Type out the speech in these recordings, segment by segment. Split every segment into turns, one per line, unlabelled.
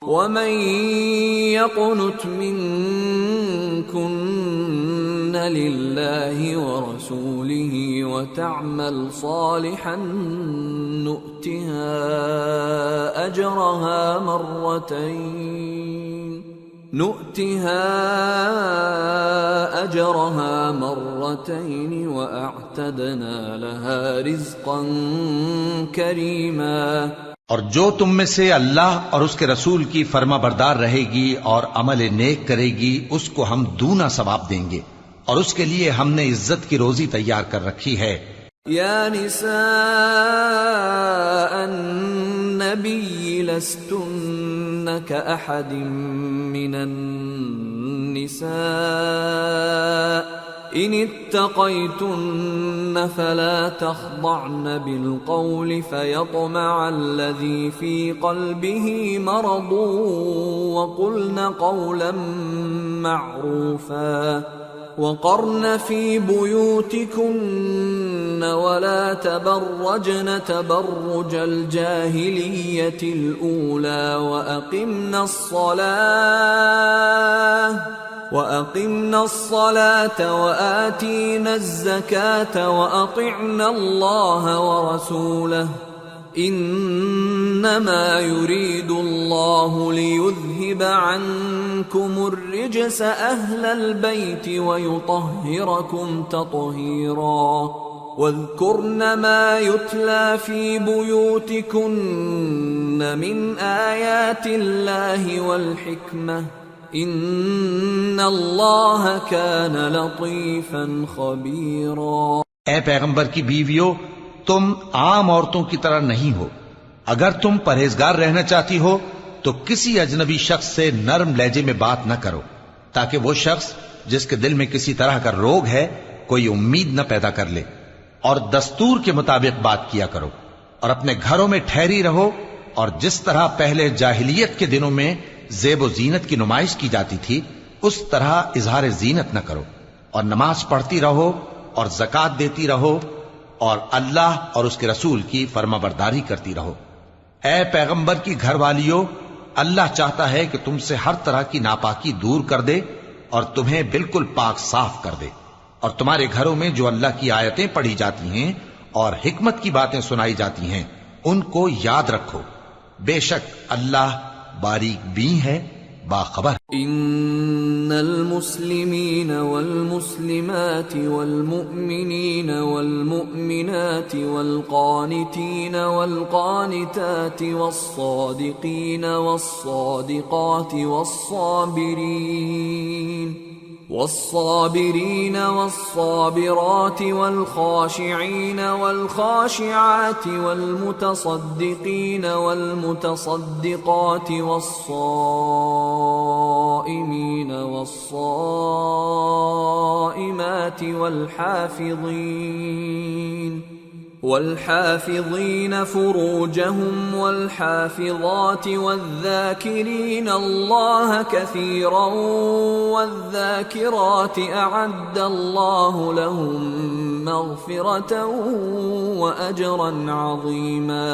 ومن يقنت منكن لله ورسوله وتعمل صالحا نؤتها أجرها مرتين وأعتدنا لها رزقا كريما۔
اور جو تم میں سے اللہ اور اس کے رسول کی فرما بردار رہے گی اور عمل نیک کرے گی اس کو ہم دونا ثواب دیں گے، اور اس کے لیے ہم نے عزت کی روزی تیار کر رکھی ہے۔
یا نساء النبی لستن کأحد من النساء ان اتقيتن فلا تخضعن بالقول فيطمع الذي في قلبه مرض وقلن قولا معروفا وقرن في بيوتكن ولا تبرجن تبرج الجاهلية الأولى وأقمنا الصلاة وآتينا الزكاة وأطعنا الله ورسوله إنما يريد الله ليذهب عنكم الرجس أهل البيت ويطهركم تطهيرا واذكرن ما يتلى في بيوتكن من آيات الله والحكمة ان اللہ کان لطیفا خبیرا۔
اے پیغمبر کی بیویو، تم عام عورتوں کی طرح نہیں ہو۔ اگر تم پرہیزگار رہنا چاہتی ہو تو کسی اجنبی شخص سے نرم لہجے میں بات نہ کرو، تاکہ وہ شخص جس کے دل میں کسی طرح کا روگ ہے کوئی امید نہ پیدا کر لے، اور دستور کے مطابق بات کیا کرو، اور اپنے گھروں میں ٹھہری رہو، اور جس طرح پہلے جاہلیت کے دنوں میں زیب و زینت کی نمائش کی جاتی تھی اس طرح اظہار زینت نہ کرو، اور نماز پڑھتی رہو اور زکوٰۃ دیتی رہو، اور اللہ اور اس کے رسول کی فرما برداری کرتی رہو۔ اے پیغمبر کی گھر والیو، اللہ چاہتا ہے کہ تم سے ہر طرح کی ناپاکی دور کر دے اور تمہیں بالکل پاک صاف کر دے، اور تمہارے گھروں میں جو اللہ کی آیتیں پڑھی جاتی ہیں اور حکمت کی باتیں سنائی جاتی ہیں ان کو یاد رکھو، بے شک اللہ باریک بین ہے، باخبر۔
ان المسلمین والمسلمات والمؤمنین والمؤمنات والقانتین والقانتات والصادقین والصادقات والصابرين والصابرات والخاشعين والخاشعات والمتصدقين والمتصدقات والصائمين والصائمات والحافظين فروجهم والحافظات والذاكرين الله كثيرا والذاكرات أعد الله لهم مغفرة وأجرا عظيما۔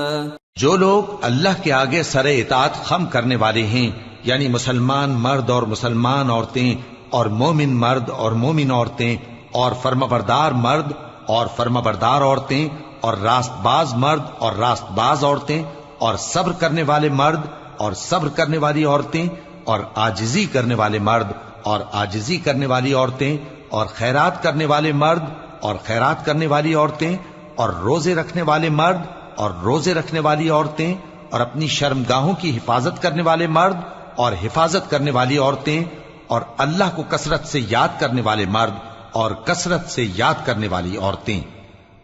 جو لوگ اللہ کے آگے سر اطاعت خم کرنے والے ہیں، یعنی مسلمان مرد اور مسلمان عورتیں اور مومن مرد اور مومن عورتیں اور فرمانبردار مرد اور فرمانبردار عورتیں اور راست باز مرد اور راست باز عورتیں اور صبر کرنے والے مرد اور صبر کرنے والی عورتیں اور عاجزی کرنے والے مرد اور عاجزی کرنے والی عورتیں اور خیرات کرنے والے مرد اور خیرات کرنے والی عورتیں اور روزے رکھنے والے مرد اور روزے رکھنے والی عورتیں اور اپنی شرمگاہوں کی حفاظت کرنے والے مرد اور حفاظت کرنے والی عورتیں اور اللہ کو کثرت سے یاد کرنے والے مرد اور کثرت سے یاد کرنے والی عورتیں۔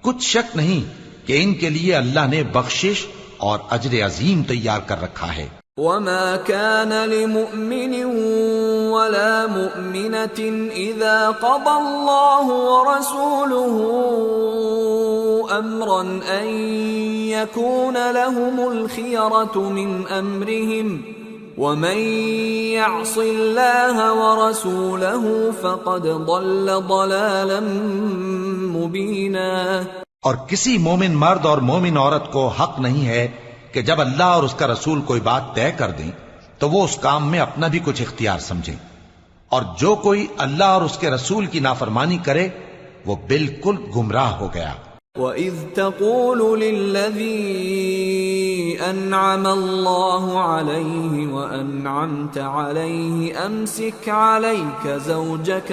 کچھ شک نہیں کہ ان کے لیے اللہ نے بخشش اور اجر عظیم تیار کر رکھا ہے۔
وما كان لمؤمن ولا مؤمنة إذا قضى الله ورسوله أمرا أن يكون لهم الخيرة من أمرهم ومن يعص الله ورسوله فقد ضل ضلالا مبينا۔
اور کسی مومن مرد اور مومن عورت کو حق نہیں ہے کہ جب اللہ اور اس کا رسول کوئی بات طے کر دیں تو وہ اس کام میں اپنا بھی کچھ اختیار سمجھیں، اور جو کوئی اللہ اور اس کے رسول کی نافرمانی کرے وہ بالکل گمراہ ہو گیا۔
وَإِذْ تَقُولُ لِلَّذِي أَنْعَمَ اللَّهُ عَلَيْهِ وَأَنْعَمْتَ عَلَيْهِ أَمْسِكْ عَلَيْكَ زَوْجَكَ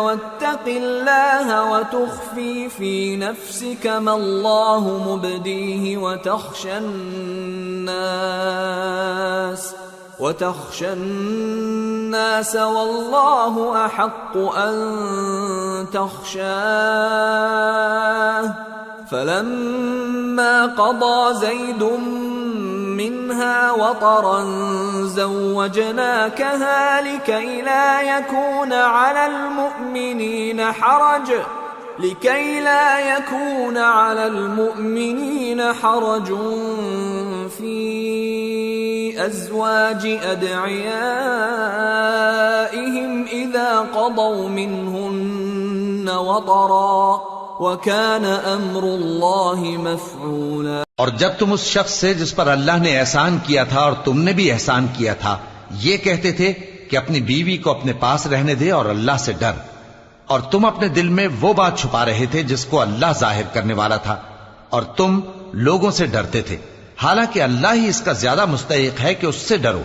وَاتَّقِ اللَّهَ وَتُخْفِي فِي نَفْسِكَ مَا اللَّهُ مُبْدِيهِ وتخشى الناس والله أحق أن تخشاه فلما قضى زيد منها وطرا زوجناكها لكي لا يكون على المؤمنين حرج في أزواج أدعيائهم إذا قضوا منهن وطرا وكان أمر الله مفعولا۔
اور جب تم اس شخص سے جس پر اللہ نے احسان کیا تھا اور تم نے بھی احسان کیا تھا یہ کہتے تھے کہ اپنی بیوی کو اپنے پاس رہنے دے اور اللہ سے ڈر، اور تم اپنے دل میں وہ بات چھپا رہے تھے جس کو اللہ ظاہر کرنے والا تھا، اور تم لوگوں سے ڈرتے تھے، حالانکہ اللہ ہی اس کا زیادہ مستحق ہے کہ اس سے ڈرو۔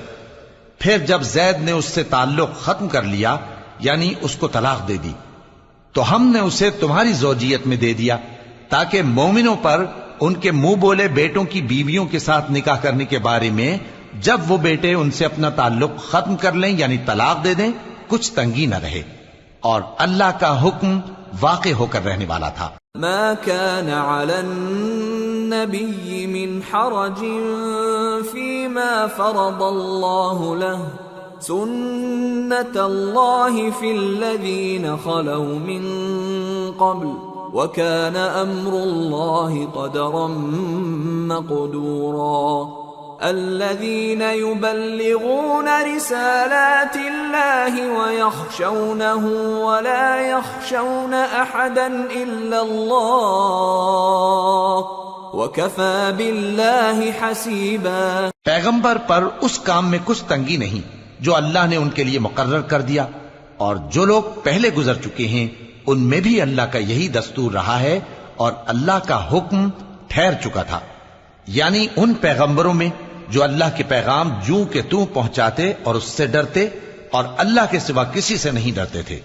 پھر جب زید نے اس سے تعلق ختم کر لیا یعنی اس کو طلاق دے دی تو ہم نے اسے تمہاری زوجیت میں دے دیا تاکہ مومنوں پر ان کے منہ بولے بیٹوں کی بیویوں کے ساتھ نکاح کرنے کے بارے میں جب وہ بیٹے ان سے اپنا تعلق ختم کر لیں یعنی طلاق دے دیں کچھ تنگی نہ رہے، اور اللہ کا حکم واقع ہو کر رہنے والا تھا۔
ما كان على النبي من حرج فيما فرض الله له سنة الله في الذين خلوا من قبل وكان أمر الله قدرا مقدورا۔ الذين يبلغون رسالات الله ويخشونه ولا يخشون أحدا إلا الله وكفى بالله حسيبا۔
پیغمبر پر اس کام میں کچھ تنگی نہیں جو اللہ نے ان کے لیے مقرر کر دیا، اور جو لوگ پہلے گزر چکے ہیں ان میں بھی اللہ کا یہی دستور رہا ہے، اور اللہ کا حکم ٹھہر چکا تھا، یعنی ان پیغمبروں میں جو اللہ کے پیغام جوں کہ توں پہنچاتے اور اس سے ڈرتے اور اللہ کے سوا کسی سے نہیں ڈرتے تھے،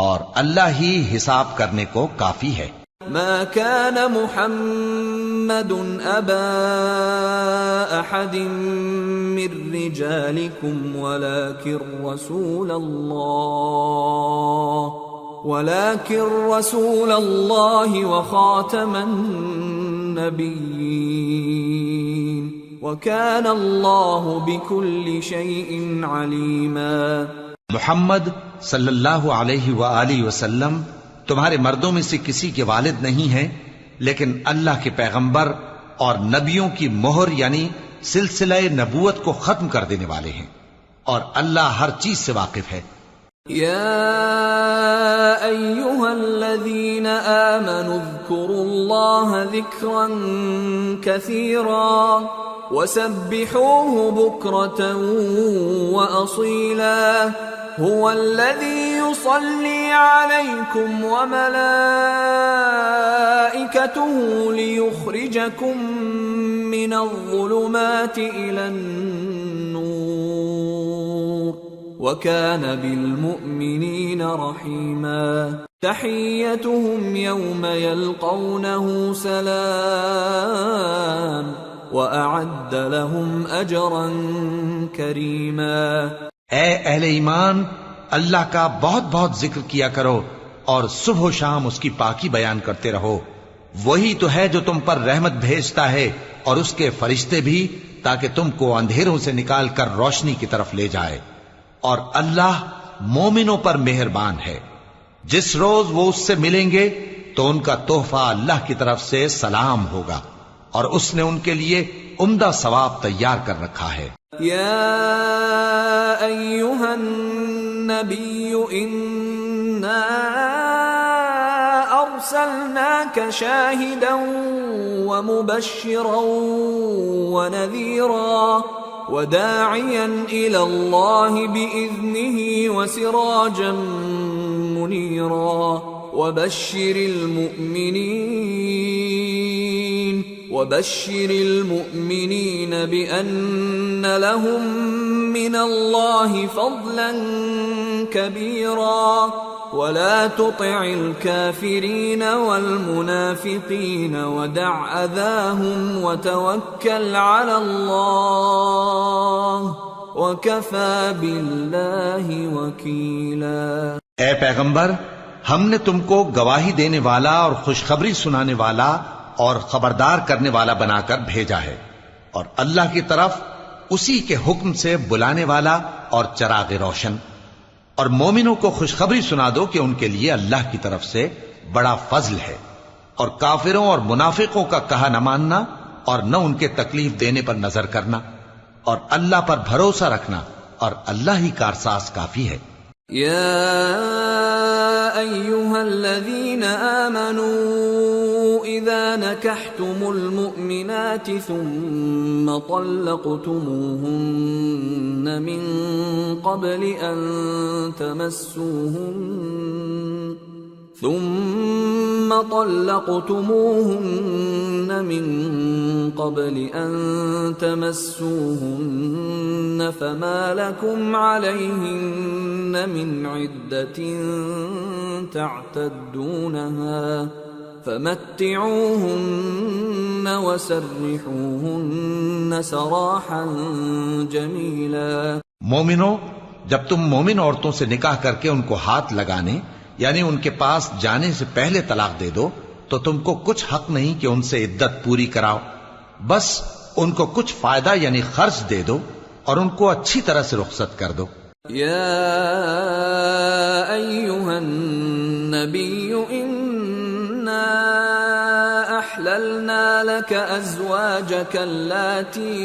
اور اللہ ہی حساب کرنے کو کافی ہے۔
ما كان محمد أبا أحد من رجالكم ولكن رسول الله وخاتم النبيين وَكَانَ اللَّهُ بِكُلِّ شَيْءٍ عَلِيمًا۔
محمد صلی اللہ علیہ وآلہ وسلم تمہارے مردوں میں سے کسی کے والد نہیں ہیں، لیکن اللہ کے پیغمبر اور نبیوں کی مہر یعنی سلسلہ نبوت کو ختم کر دینے والے ہیں، اور اللہ ہر چیز سے واقف ہے۔
يا أيها الذين آمنوا اذكروا الله ذكرا كثيرا وسبحوه بكرة وأصيلا هو الذي يصلي عليكم وملائكته ليخرجكم من الظلمات إلى النور وكان بالمؤمنين رحيما تحيتهم يوم يلقونه سلام وأعد لهم أجرا كريما۔
اے اہل ایمان، اللہ کا بہت بہت ذکر کیا کرو اور صبح و شام اس کی پاکی بیان کرتے رہو، وہی تو ہے جو تم پر رحمت بھیجتا ہے اور اس کے فرشتے بھی، تاکہ تم کو اندھیروں سے نکال کر روشنی کی طرف لے جائے، اور اللہ مومنوں پر مہربان ہے۔ جس روز وہ اس سے ملیں گے تو ان کا تحفہ اللہ کی طرف سے سلام ہوگا، اور اس نے ان کے لیے عمدہ ثواب تیار کر رکھا ہے۔
یا ایھا النبی انا أرسلناك شاهدا ومبشرا ونذيرا وداعيا إلى الله بإذنه وسراجا منيرا وبشر المؤمنين بأن لهم من الله فضلا كبيرا ولا تطع الكافرين والمنافقين ودع أذاهم وتوكل على الله وكفى بالله وكيلا۔
اے پیغمبر، ہم نے تم کو گواہی دینے والا اور خوشخبری سنانے والا اور خبردار کرنے والا بنا کر بھیجا ہے، اور اللہ کی طرف اسی کے حکم سے بلانے والا اور چراغ روشن۔ اور مومنوں کو خوشخبری سنا دو کہ ان کے لیے اللہ کی طرف سے بڑا فضل ہے، اور کافروں اور منافقوں کا کہا نہ ماننا اور نہ ان کے تکلیف دینے پر نظر کرنا، اور اللہ پر بھروسہ رکھنا، اور اللہ ہی کارساز کافی ہے۔
يا أيها الذين آمنوا إذا نكحتم المؤمنات ثم طلقتموهن من قبل أن تمسوهن فما لكم عليهن من عدة تعتدونها فمتعوهن وسرحوهن سراحا جميلا۔
مومنو، جب تم مومن عورتوں سے نکاح کر کے ان کو ہاتھ لگانے یعنی ان کے پاس جانے سے پہلے طلاق دے دو تو تم کو کچھ حق نہیں کہ ان سے عدت پوری کراؤ، بس ان کو کچھ فائدہ یعنی خرچ دے دو اور ان کو اچھی طرح سے رخصت کر دو۔
یا ایھا النبی انا احللنا لك ازواجك اللاتي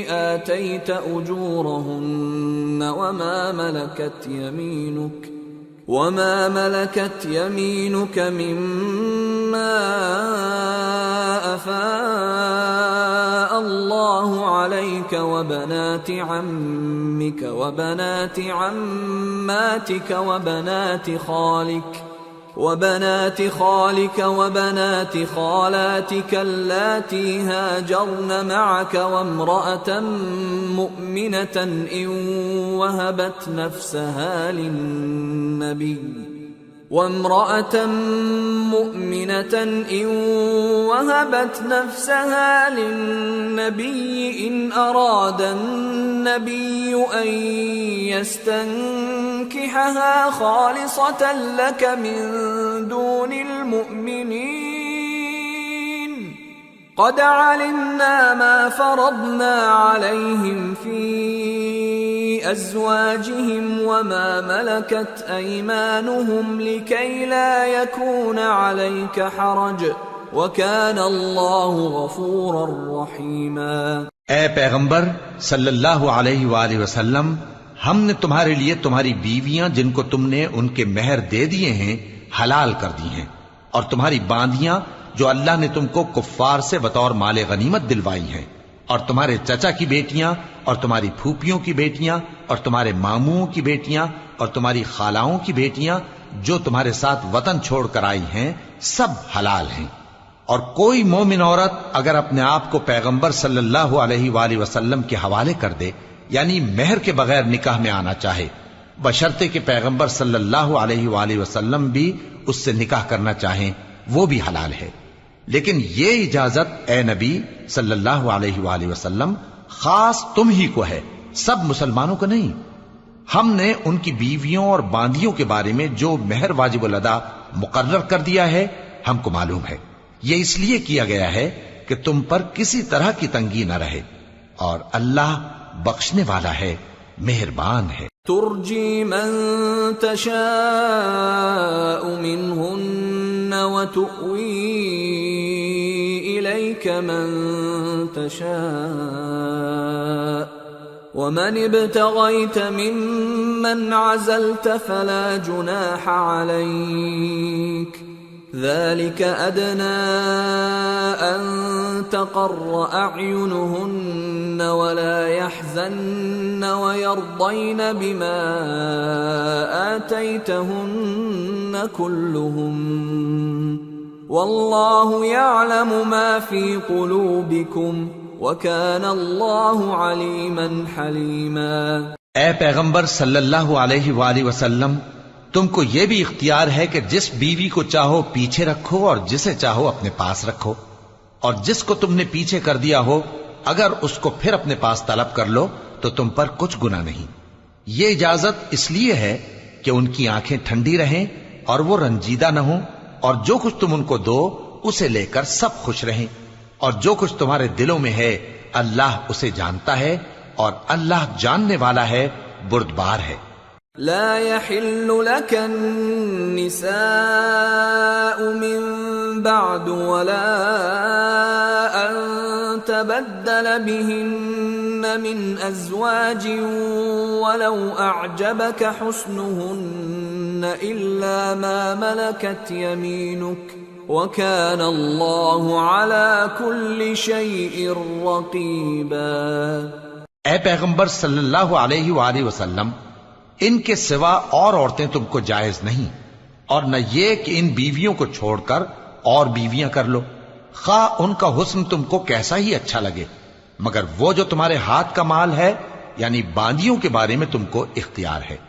آتيت اجورهن وما ملكت يمينك مما أفاء الله عليك وبنات عمك وبنات عماتك وبنات خالك وبنات خالاتك اللاتي هاجرن معك وامرأة مؤمنة إن وهبت نفسها للنبي إن أراد النبي أن يستنكحها خالصة لك من دون المؤمنين قد علمنا ما فرضنا عليهم في أزواجهم وما ملكت أيمانهم لكي لا يكون عليك حرج وكان الله غفورا رحيما۔
اے پیغمبر صلی اللہ علیہ وآلہ وسلم، ہم نے تمہارے لیے تمہاری بیویاں جن کو تم نے ان کے مہر دے دیے ہیں حلال کر دی ہیں، اور تمہاری باندیاں جو اللہ نے تم کو کفار سے بطور مال غنیمت دلوائی ہیں، اور تمہارے چچا کی بیٹیاں اور تمہاری پھوپھیوں کی بیٹیاں اور تمہارے ماموں کی بیٹیاں اور تمہاری خالاؤں کی بیٹیاں جو تمہارے ساتھ وطن چھوڑ کر آئی ہیں، سب حلال ہیں۔ اور کوئی مومن عورت اگر اپنے آپ کو پیغمبر صلی اللہ علیہ وآلہ وسلم کے حوالے کر دے یعنی مہر کے بغیر نکاح میں آنا چاہے، بشرطے کہ پیغمبر صلی اللہ علیہ وآلہ وسلم بھی اس سے نکاح کرنا چاہیں، وہ بھی حلال ہے۔ لیکن یہ اجازت اے نبی صلی اللہ علیہ وآلہ وسلم خاص تم ہی کو ہے، سب مسلمانوں کو نہیں۔ ہم نے ان کی بیویوں اور باندیوں کے بارے میں جو مہر واجب الادا مقرر کر دیا ہے ہم کو معلوم ہے، یہ اس لیے کیا گیا ہے کہ تم پر کسی طرح کی تنگی نہ رہے، اور اللہ بخشنے والا ہے، مہربان ہے۔
ترجی من تشاء منہن وتؤوی الیک من تشاء ومن ابتغيت ممن عزلت فلا جناح عليك ذلك أدنى أن تقر أعينهن ولا يحزن ويرضين بما آتيتهن كلهم والله يعلم ما في قلوبكم وَكَانَ اللَّهُ عَلِيمًا حَلِيمًا۔
اے پیغمبر صلی اللہ علیہ وآلہ وسلم، تم کو یہ بھی اختیار ہے کہ جس بیوی کو چاہو پیچھے رکھو اور جسے چاہو اپنے پاس رکھو، اور جس کو تم نے پیچھے کر دیا ہو اگر اس کو پھر اپنے پاس طلب کر لو تو تم پر کچھ گناہ نہیں۔ یہ اجازت اس لیے ہے کہ ان کی آنکھیں ٹھنڈی رہیں اور وہ رنجیدہ نہ ہوں، اور جو کچھ تم ان کو دو اسے لے کر سب خوش رہیں، اور جو کچھ تمہارے دلوں میں ہے اللہ اسے جانتا ہے، اور اللہ جاننے والا ہے، بردبار ہے۔
لا يحل لك النساء من بعد ولا أن تبدل بهن من أزواج ولو أعجبك حسنهن إلا ما ملكت يمينك وَكَانَ اللَّهُ عَلَى كُلِّ شَيْءٍ رَقِيبًا۔
اے پیغمبر صلی اللہ علیہ وآلہ وسلم، ان کے سوا اور عورتیں تم کو جائز نہیں، اور نہ یہ کہ ان بیویوں کو چھوڑ کر اور بیویاں کر لو، خواہ ان کا حسن تم کو کیسا ہی اچھا لگے، مگر وہ جو تمہارے ہاتھ کا مال ہے یعنی باندیوں کے بارے میں تم کو اختیار ہے،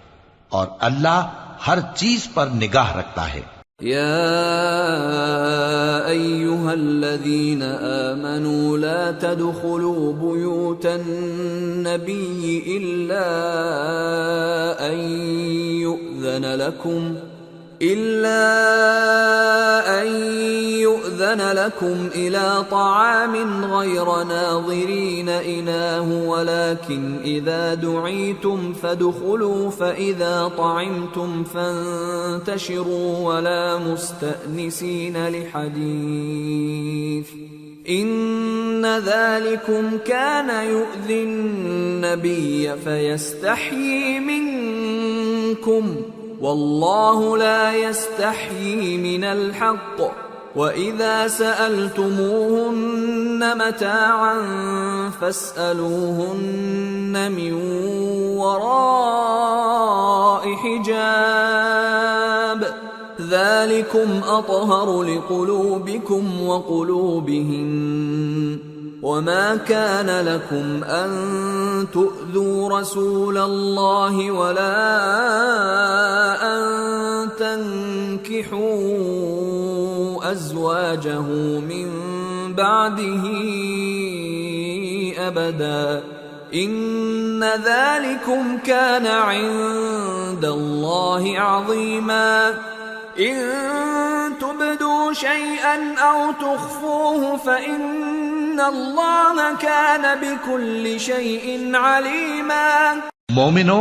اور اللہ ہر چیز پر نگاہ رکھتا ہے۔
يا أيها الذين آمنوا لا تدخلوا بيوت النبي إلا أن يؤذن لكم إلى طعام غير ناظرين إناه ولكن إذا دعيتم فادخلوا فإذا طعمتم فانتشروا ولا مستأنسين لحديث إن ذلكم كان يؤذي النبي فيستحيي منكم والله لا يستحيي من الحق وَإِذَا سَأَلْتُمُوهُنَّ مَتَاعًا فَاسْأَلُوهُنَّ مِنْ وَرَاءِ حِجَابٍ ذَلِكُمْ أَطْهَرُ لِقُلُوبِكُمْ وَقُلُوبِهِنَّ وَمَا كَانَ لَكُمْ أَن تُؤْذُوا رَسُولَ اللَّهِ وَلَا أَن تَنكِحُوا أَزْوَاجَهُ مِن بَعْدِهِ أَبَدًا إِنَّ ذَلِكُمْ كَانَ عِندَ اللَّهِ عَظِيمًا إِن تُبْدُوا شَيْئًا أَوْ تُخْفُوهُ فَإِنَّ اللَّهَ كَانَ بِكُلِّ شَيْءٍ عَلِيمًا۔
مومنو،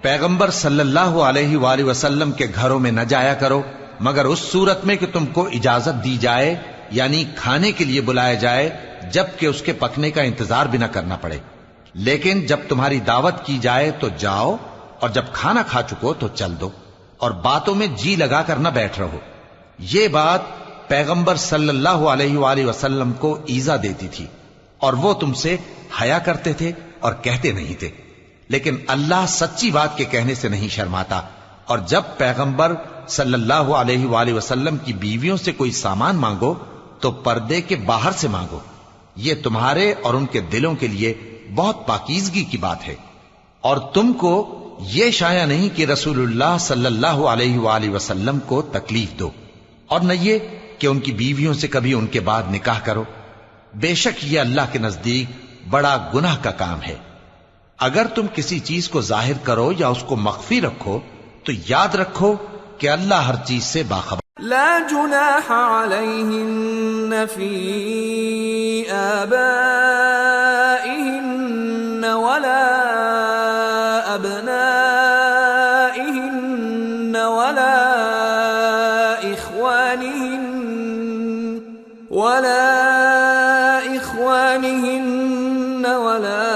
پیغمبر صلی اللہ علیہ وآلہ وسلم کے گھروں میں نہ جایا کرو مگر اس صورت میں کہ تم کو اجازت دی جائے، یعنی کھانے کے لیے بلایا جائے جبکہ اس کے پکنے کا انتظار بھی نہ کرنا پڑے، لیکن جب تمہاری دعوت کی جائے تو جاؤ، اور جب کھانا کھا چکو تو چل دو، اور باتوں میں جی لگا کر نہ بیٹھ رہو۔ یہ بات پیغمبر صلی اللہ علیہ وآلہ وسلم کو ایذا دیتی تھی، اور وہ تم سے حیا کرتے تھے اور کہتے نہیں تھے، لیکن اللہ سچی بات کے کہنے سے نہیں شرماتا، اور جب پیغمبر صلی اللہ علیہ وآلہ وسلم کی بیویوں سے کوئی سامان مانگو تو پردے کے باہر سے مانگو، یہ تمہارے اور ان کے دلوں کے لیے بہت پاکیزگی کی بات ہے۔ اور تم کو یہ شایع نہیں کہ رسول اللہ صلی اللہ علیہ وآلہ وسلم کو تکلیف دو، اور نہ یہ کہ ان کی بیویوں سے کبھی ان کے بعد نکاح کرو، بے شک یہ اللہ کے نزدیک بڑا گناہ کا کام ہے۔ اگر تم کسی چیز کو ظاہر کرو یا اس کو مخفی رکھو تو یاد رکھو کہ اللہ ہر چیز سے باخبر۔
لا جناح علیہن فی آبائہن ولا ابنائہن ولا اخوانہن ولا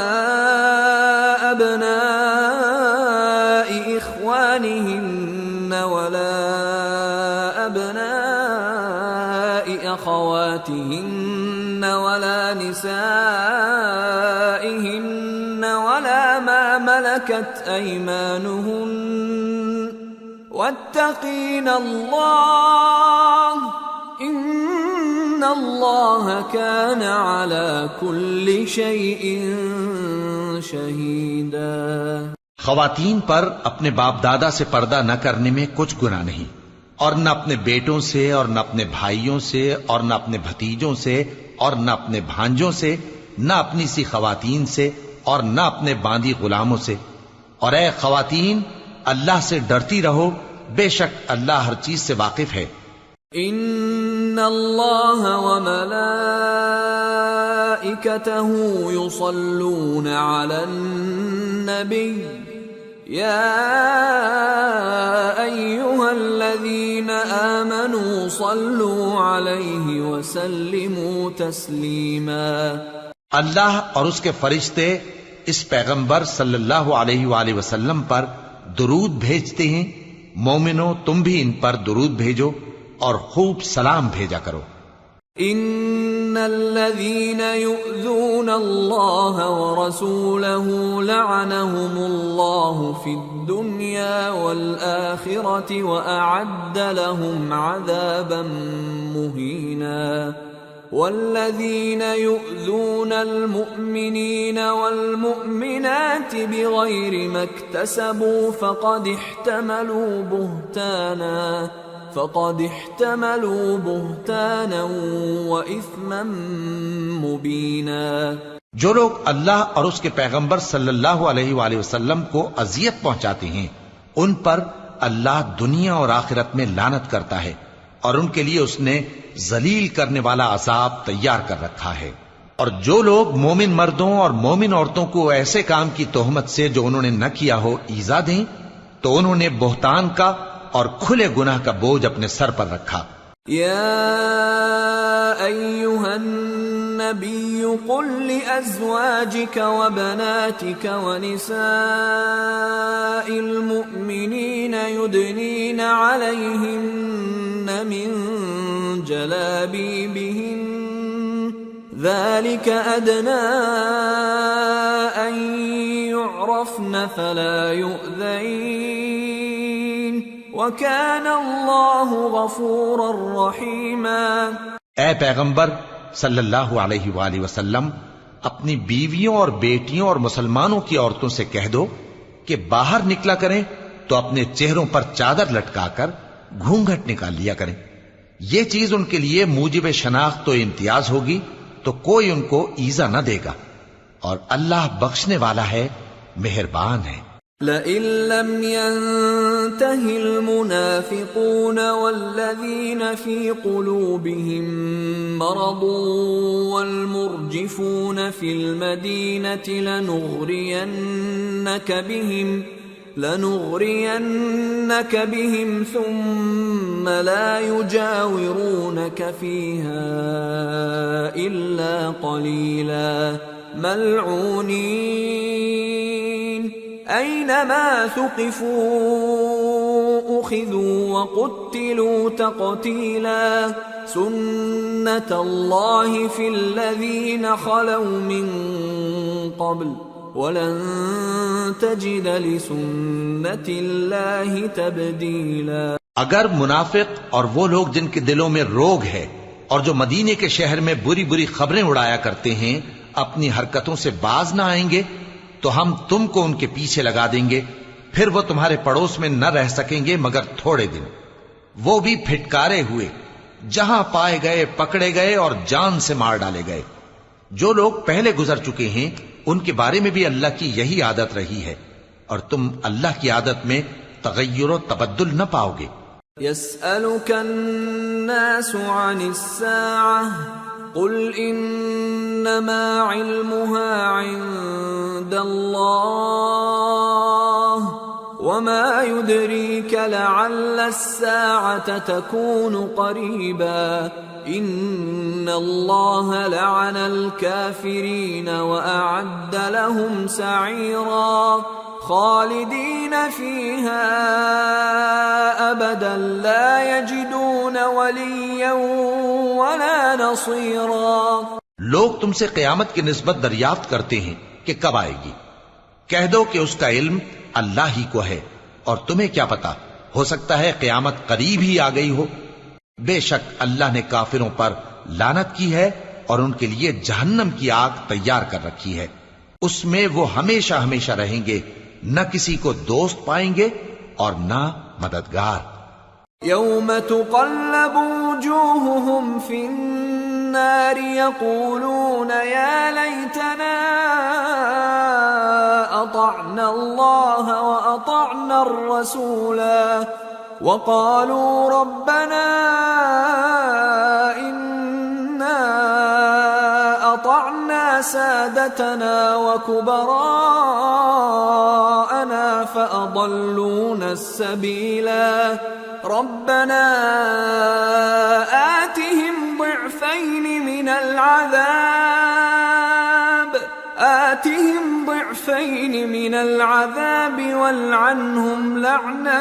ولا نسائهن ولا ما ملكت أيمانهن واتقين الله إن الله كان على كل شيء شهيدا۔
خواتین پر اپنے باپ دادا سے پردہ نہ کرنے میں کچھ گناہ نہیں، اور نہ اپنے بیٹوں سے اور نہ اپنے بھائیوں سے اور نہ اپنے بھتیجوں سے اور نہ اپنے بھانجوں سے، نہ اپنی سی خواتین سے اور نہ اپنے باندی غلاموں سے۔ اور اے خواتین، اللہ سے ڈرتی رہو، بے شک اللہ ہر چیز سے واقف ہے۔
ان اللہ وملائکتہ یصلون علی النبی یا ایہا الذین آمنوا صلوا علیہ وسلموا تسلیما۔
اللہ اور اس کے فرشتے اس پیغمبر صلی اللہ علیہ وآلہ وسلم پر درود بھیجتے ہیں۔ مومنو، تم بھی ان پر درود بھیجو اور خوب سلام بھیجا کرو۔
ان الذين يؤذون الله ورسوله لعنهم الله في الدنيا والآخرة وأعد لهم عذابا مهينا والذين يؤذون المؤمنين والمؤمنات بغير ما اكتسبوا فقد احتملوا بهتانا وإثما مبينا۔
جو لوگ اللہ اور اس کے پیغمبر صلی اللہ علیہ وآلہ وسلم کو اذیت پہنچاتے ہیں، ان پر اللہ دنیا اور آخرت میں لعنت کرتا ہے، اور ان کے لیے اس نے ذلیل کرنے والا عذاب تیار کر رکھا ہے۔ اور جو لوگ مومن مردوں اور مومن عورتوں کو ایسے کام کی تہمت سے جو انہوں نے نہ کیا ہو ایذا دیں، تو انہوں نے بہتان کا اور کھلے گناہ کا بوجھ اپنے سر پر رکھا۔
یا ایھا النبی قل لأزواجک وبناتک ونساء المؤمنین یدنین علیہن من جلابیبہن ذلك أدنى أن يعرفن فلا يؤذين وَكَانَ اللَّهُ غَفُورًا رَحِيمًا۔
اے پیغمبر صلی اللہ علیہ وآلہ وسلم، اپنی بیویوں اور بیٹیوں اور مسلمانوں کی عورتوں سے کہہ دو کہ باہر نکلا کریں تو اپنے چہروں پر چادر لٹکا کر گھونگھٹ نکال لیا کریں۔ یہ چیز ان کے لیے موجب شناخت و امتیاز ہوگی تو کوئی ان کو ایذا نہ دے گا، اور اللہ بخشنے والا ہے، مہربان ہے۔
لئن لم ينته المنافقون والذين في قلوبهم مرض والمرجفون في المدينة لنغرينك بهم ثم لا يجاورونك فيها إلا قليلا ملعونين أينما ثقفوا أخذوا وقتلوا تقتيلا سنة الله في الذين خلوا من قبل وَلَن تَجِدَ لِسُنَّةِ اللَّهِ تَبْدِيلًا۔
اگر منافق اور وہ لوگ جن کے دلوں میں روگ ہے اور جو مدینے کے شہر میں بری بری خبریں اڑایا کرتے ہیں اپنی حرکتوں سے باز نہ آئیں گے تو ہم تم کو ان کے پیچھے لگا دیں گے، پھر وہ تمہارے پڑوس میں نہ رہ سکیں گے مگر تھوڑے دن، وہ بھی پھٹکارے ہوئے، جہاں پائے گئے پکڑے گئے اور جان سے مار ڈالے گئے۔ جو لوگ پہلے گزر چکے ہیں ان کے بارے میں بھی اللہ کی یہی عادت رہی ہے، اور تم اللہ کی عادت میں تغیر و تبدل نہ پاؤ گے۔
يسألك الناس عن الساعة قل إنما علمها عند الله وما يدريك لعل الساعة تكون قريبا إن الله لعن الكافرين وأعد لهم سعيرا خالدین فیہا ابدا لا یجدون ولیا ولا نصیرا۔
لوگ تم سے قیامت کی نسبت دریافت کرتے ہیں کہ کب آئے گی، کہہ دو کہ اس کا علم اللہ ہی کو ہے، اور تمہیں کیا پتا، ہو سکتا ہے قیامت قریب ہی آ گئی ہو۔ بے شک اللہ نے کافروں پر لعنت کی ہے اور ان کے لیے جہنم کی آگ تیار کر رکھی ہے، اس میں وہ ہمیشہ ہمیشہ رہیں گے، نہ کسی کو دوست پائیں گے اور نہ مددگار۔
یوم تقلب وجوہہم فی النار یقولون یا لیتنا اطعنا اللہ واطعنا الرسولا وقالوا ربنا انا اطعنا سادتنا وكبراءنا فأضلونا السبيلا ربنا آتهم ضعفين من العذاب والعنهم لعنا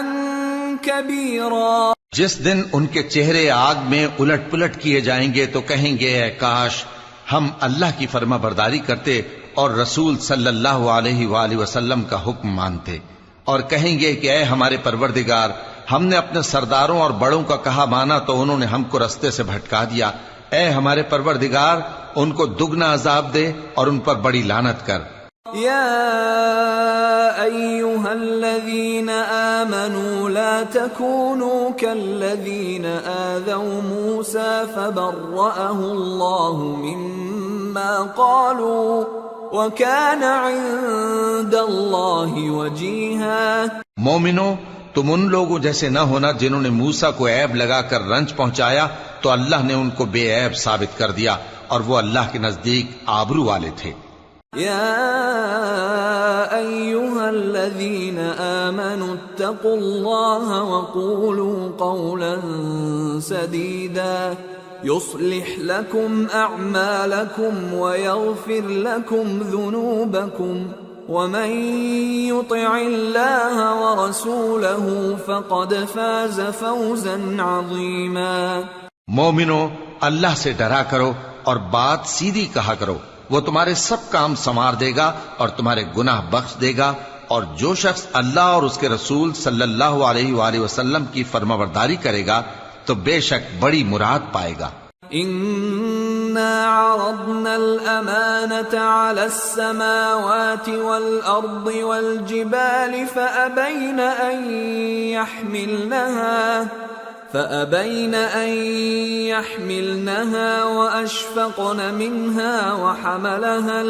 كبيرا۔
جس دن ان کے چہرے آگ میں الٹ پلٹ کیے جائیں گے تو کہیں گے اے کاش ہم اللہ کی فرما برداری کرتے اور رسول صلی اللہ علیہ وآلہ وسلم کا حکم مانتے، اور کہیں گے کہ اے ہمارے پروردگار، ہم نے اپنے سرداروں اور بڑوں کا کہا مانا تو انہوں نے ہم کو رستے سے بھٹکا دیا، اے ہمارے پروردگار ان کو دگنا عذاب دے اور ان پر بڑی لعنت کر۔
یا ایہا الذین آمنوا لا تکونوا کالذین آذوا موسیٰ فبرأہ اللہ مما قالوا وکان عند اللہ وجیہا۔
مومنو، تم ان لوگوں جیسے نہ ہونا جنہوں نے موسیٰ کو عیب لگا کر رنج پہنچایا تو اللہ نے ان کو بے عیب ثابت کر دیا اور وہ اللہ کے نزدیک آبرو والے تھے۔
یا ایہا الذین آمنوا اتقوا اللہ وقولوا قولا سدیدا يصلح لكم أعمالكم ويغفر لكم ذنوبكم ومن يطع الله ورسوله فقد فاز فوزا عظيما۔
مومنو، اللہ سے ڈرا کرو اور بات سیدھی کہا کرو، وہ تمہارے سب کام سنوار دے گا اور تمہارے گناہ بخش دے گا، اور جو شخص اللہ اور اس کے رسول صلی اللہ علیہ وآلہ وسلم کی فرمانبرداری کرے گا تو بے شک بڑی مراد پائے گا۔
إنا عرضنا الأمانة على السماوات والأرض والجبال فأبين أن يحملنها وأشفقن منها وحملها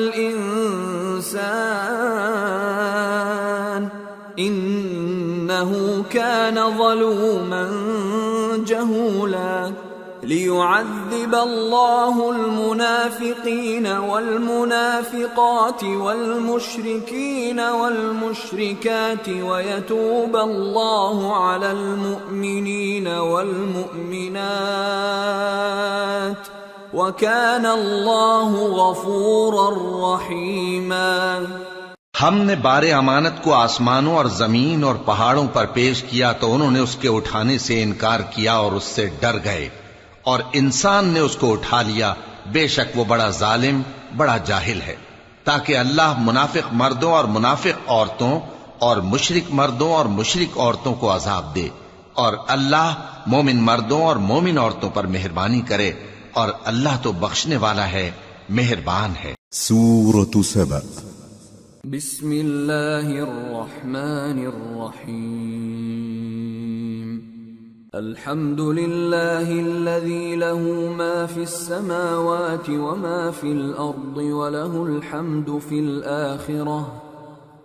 الإنسان إنه كان ظلوما جهولا ليعذب الله المنافقين والمنافقات والمشركين والمشركات ويتوب الله على المؤمنين والمؤمنات وكان الله غفورا رحيما۔
ہم نے بار امانت کو آسمانوں اور زمین اور پہاڑوں پر پیش کیا تو انہوں نے اس کے اٹھانے سے انکار کیا اور اس سے ڈر گئے، اور انسان نے اس کو اٹھا لیا، بے شک وہ بڑا ظالم بڑا جاہل ہے، تاکہ اللہ منافق مردوں اور منافق عورتوں اور مشرک مردوں اور مشرک عورتوں کو عذاب دے، اور اللہ مومن مردوں اور مومن عورتوں پر مہربانی کرے، اور اللہ تو بخشنے والا ہے، مہربان ہے۔
سورة سبأ۔
بسم اللہ الرحمن الرحیم۔ الحمد للہ الذی له ما فی السماوات وما فی الارض وله الحمد فی الآخرة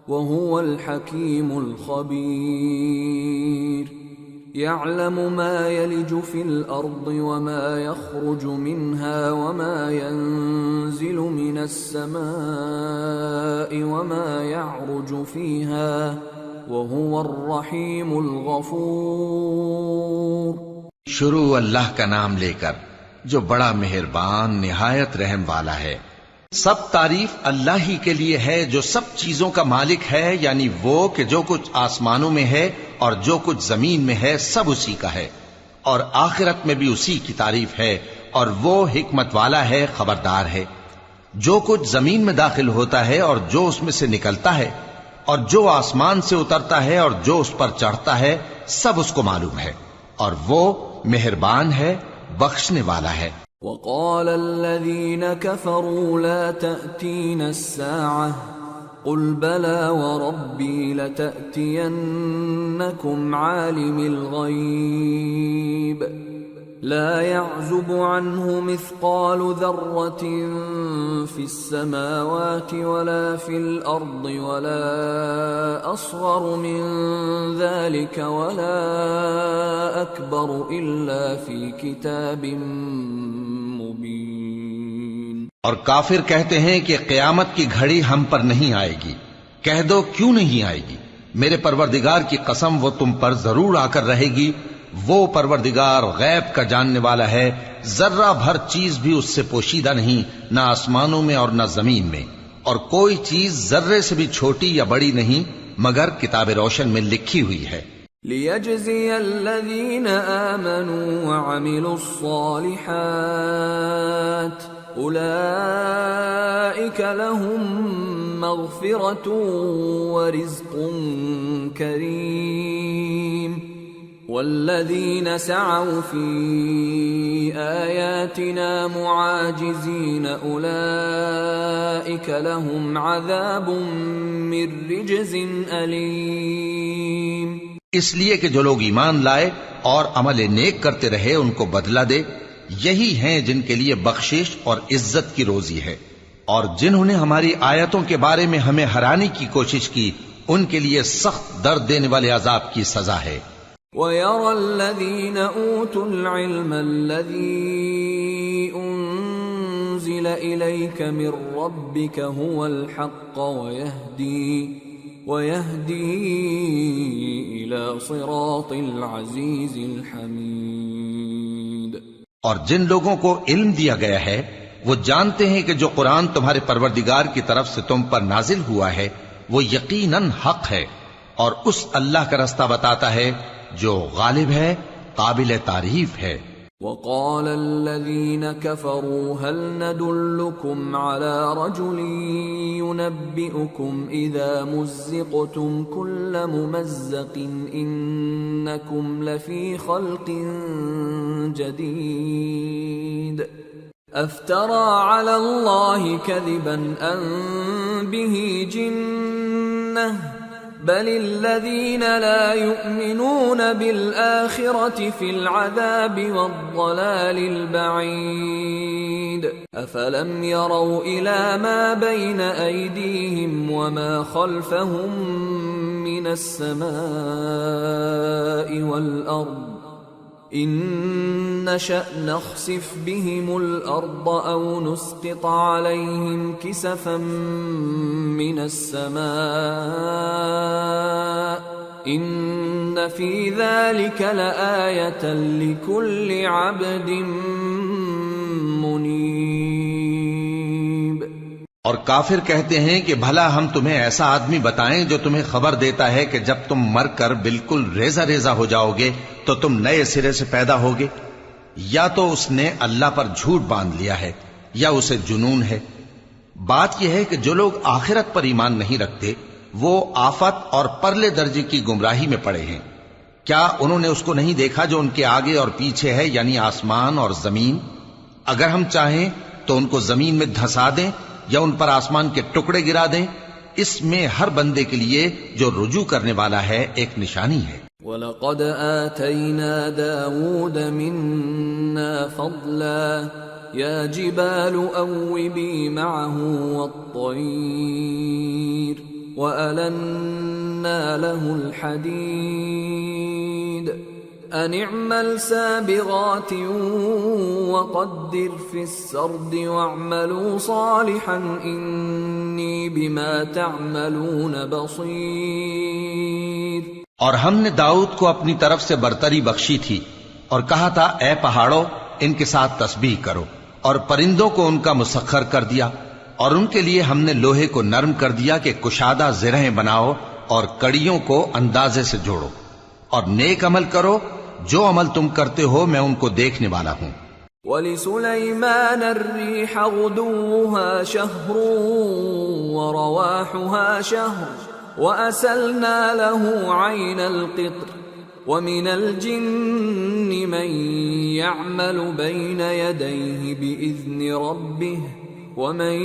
وهو الحکیم الخبیر۔ يعلم ما يلج في الأرض وما يخرج منها وما ينزل من السماء وما يعرج فيها وهو الرحيم الغفور۔
شروع اللہ کا نام لے کر جو بڑا مہربان نہایت رحم والا ہے۔ سب تعریف اللہ ہی کے لیے ہے جو سب چیزوں کا مالک ہے، یعنی وہ کہ جو کچھ آسمانوں میں ہے اور جو کچھ زمین میں ہے سب اسی کا ہے، اور آخرت میں بھی اسی کی تعریف ہے، اور وہ حکمت والا ہے، خبردار ہے۔ جو کچھ زمین میں داخل ہوتا ہے اور جو اس میں سے نکلتا ہے اور جو آسمان سے اترتا ہے اور جو اس پر چڑھتا ہے سب اس کو معلوم ہے، اور وہ مہربان ہے، بخشنے والا ہے۔
وقال الذين كفروا لا تأتين الساعة قل بلى وربي لتأتينكم عالم الغيب لا يعزب عنه مثقال ذرة في السماوات ولا في الأرض ولا أصغر من ذلك ولا أكبر إلا في كتاب مبين۔
اور کافر کہتے ہیں کہ قیامت کی گھڑی ہم پر نہیں آئے گی۔ کہہ دو کیوں نہیں آئے گی؟ میرے پروردگار کی قسم وہ تم پر ضرور آ کر رہے گی۔ وہ پروردگار غیب کا جاننے والا ہے، ذرہ بھر چیز بھی اس سے پوشیدہ نہیں، نہ آسمانوں میں اور نہ زمین میں، اور کوئی چیز ذرے سے بھی چھوٹی یا بڑی نہیں مگر کتاب روشن میں لکھی ہوئی ہے۔
لِيَجْزِيَ الَّذِينَ آمَنُوا وَعَمِلُوا الصَّالِحَاتِ أُولَئِكَ لَهُم مَّغْفِرَةٌ وَرِزْقٌ كَرِيمٌ والذين سعوا في آياتنا معاجزين أولئك لهم عذاب من رجز أليم۔
اس لیے کہ جو لوگ ایمان لائے اور عمل نیک کرتے رہے ان کو بدلہ دے، یہی ہیں جن کے لیے بخشش اور عزت کی روزی ہے، اور جنہوں نے ہماری آیتوں کے بارے میں ہمیں ہرانے کی کوشش کی ان کے لیے سخت درد دینے والے عذاب کی سزا ہے۔
وَيَرَى الَّذِينَ أُوتُوا الْعِلْمَ الَّذِي أُنزِلَ إِلَيْكَ مِن رَّبِّكَ هُوَ الْحَقَّ وَيَهْدِي إِلَى صِرَاطِ الْعَزِيزِ الْحَمِيدِ۔
اور جن لوگوں کو علم دیا گیا ہے وہ جانتے ہیں کہ جو قرآن تمہارے پروردگار کی طرف سے تم پر نازل ہوا ہے وہ یقیناً حق ہے، اور اس اللہ کا رستہ بتاتا ہے جو غالب ہے، قابل تعریف ہے۔
وقال الذين كفروا هل ندلكم على رجل ينبئكم إذا مزقتم كل ممزق إنكم لفي خلق جديد أفترى على الله كذبا أم به جنة بل الذين لا يؤمنون بالآخرة في العذاب والضلال البعيد أفلم يروا إلى ما بين أيديهم وما خلفهم من السماء والأرض إن نشأ نخسف بهم الأرض أو نسقط عليهم كسفا من السماء إن في ذلك لآية لكل عبد منيب۔
اور کافر کہتے ہیں کہ بھلا ہم تمہیں ایسا آدمی بتائیں جو تمہیں خبر دیتا ہے کہ جب تم مر کر بالکل ریزہ ریزہ ہو جاؤ گے تو تم نئے سرے سے پیدا ہوگے؟ یا تو اس نے اللہ پر جھوٹ باندھ لیا ہے یا اسے جنون ہے۔ بات یہ ہے کہ جو لوگ آخرت پر ایمان نہیں رکھتے وہ آفت اور پرلے درجے کی گمراہی میں پڑے ہیں۔ کیا انہوں نے اس کو نہیں دیکھا جو ان کے آگے اور پیچھے ہے، یعنی آسمان اور زمین؟ اگر ہم چاہیں تو ان کو زمین میں دھسا دیں یا ان پر آسمان کے ٹکڑے گرا دیں، اس میں ہر بندے کے لیے جو رجوع کرنے والا ہے ایک نشانی ہے۔
وَلَقَدْ آتَيْنَا دَاوُودَ مِنَّا فَضْلًا يَا جِبَالُ أَوِّبِي مَعَهُ وَالطَّيْرَ وَأَلَنَّا لَهُ الْحَدِيدَ أَنِ اعْمَلْ سَابِغَاتٍ وَقَدِّرْ فِي السَّرْدِ وَاعْمَلُوا صَالِحًا إِنِّي بِمَا تَعْمَلُونَ بَصِيرٌ۔
اور ہم نے داؤد کو اپنی طرف سے برتری بخشی تھی اور کہا تھا اے پہاڑوں ان کے ساتھ تسبیح کرو، اور پرندوں کو ان کا مسخر کر دیا، اور ان کے لیے ہم نے لوہے کو نرم کر دیا کہ کشادہ زرہیں بناؤ اور کڑیوں کو اندازے سے جوڑو، اور نیک عمل کرو، جو عمل تم کرتے ہو میں ان کو دیکھنے والا ہوں۔
وَلِسُلَيْمَانَ الرِّيحَ غُدُوُّهَا شَهْرٌ وَرَوَاحُهَا شَهْرٌ وَأَسَلْنَا لَهُ عَيْنَ الْقِطْرِ وَمِنَ الْجِنِّ مَن يَعْمَلُ بَيْنَ يَدَيْهِ بِإِذْنِ رَبِّهِ وَمَن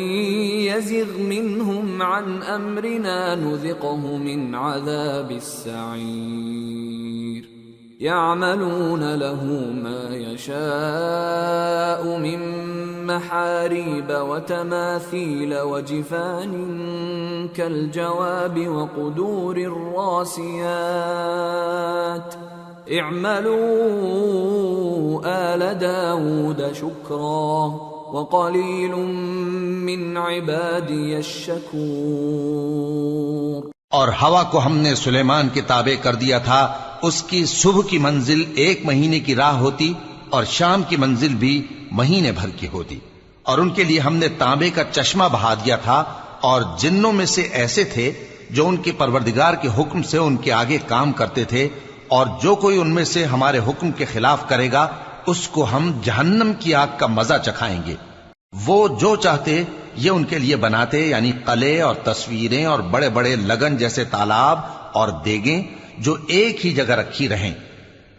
يَزِغْ مِنْهُمْ عَنْ أَمْرِنَا نُذِقْهُ مِنْ عَذَابِ السَّعِيرِ يَعْمَلُونَ لَهُ مَا يَشَاءُ مِن مَّحَارِيبَ وَتَمَاثِيلَ وَجِفَانٍ كَالْجَوَابِ وَقُدُورٍ رَّاسِيَاتٍ اعْمَلُوا آلَ دَاوُودَ شُكْرًا وَقَلِيلٌ مِّنْ عِبَادِيَ الشَّكُورُ۔
اور ہوا کو ہم نے سلیمان کے تابع کر دیا تھا، اس کی صبح کی منزل 1 مہینے کی راہ ہوتی اور شام کی منزل بھی مہینے بھر کی ہوتی، اور ان کے لیے ہم نے تانبے کا چشمہ بہا دیا تھا، اور جنوں میں سے ایسے تھے جو ان کے پروردگار کے حکم سے ان کے آگے کام کرتے تھے، اور جو کوئی ان میں سے ہمارے حکم کے خلاف کرے گا اس کو ہم جہنم کی آگ کا مزہ چکھائیں گے۔ وہ جو چاہتے یہ ان کے لیے بناتے، یعنی قلعے اور تصویریں اور بڑے بڑے لگن جیسے تالاب اور دیگیں جو ایک ہی جگہ رکھی رہیں۔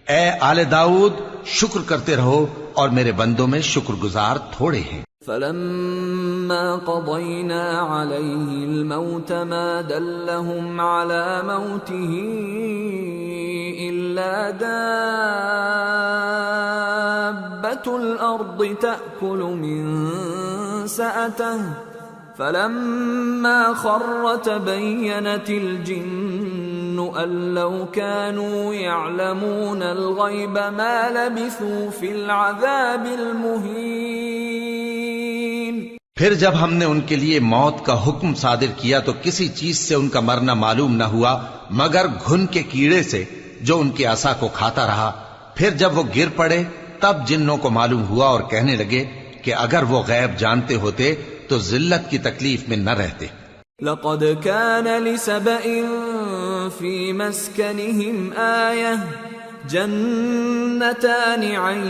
اے آل داؤد، شکر کرتے رہو، اور میرے بندوں میں شکر گزار تھوڑے ہیں۔
فَلَمَّا قَضَيْنَا عَلَيْهِ الْمَوْتَ مَا دَلَّهُمْ عَلَى مَوْتِهِ إِلَّا دَابَّةُ الْأَرْضِ تَأْكُلُ مِنْ سَأَتَهُ فَلَمَّا خَرَّ تَبَيَّنَتِ الْجِنُّ أَن لَّوْ كَانُوا يَعْلَمُونَ الْغَيْبَ مَا لَبِثُوا فِي الْعَذَابِ الْمُهِينِ۔
پھر جب ہم نے ان کے لیے موت کا حکم صادر کیا تو کسی چیز سے ان کا مرنا معلوم نہ ہوا مگر گھن کے کیڑے سے جو ان کے عصا کو کھاتا رہا۔ پھر جب وہ گر پڑے تب جنوں کو معلوم ہوا اور کہنے لگے کہ اگر وہ غیب جانتے ہوتے تو ذلت کی تکلیف میں نہ رہتے۔
لَقَدْ كَانَ لِسَبَإٍ فِي مَسْكَنِهِمْ آيَةٌ جَنَّتَانِ عَنْ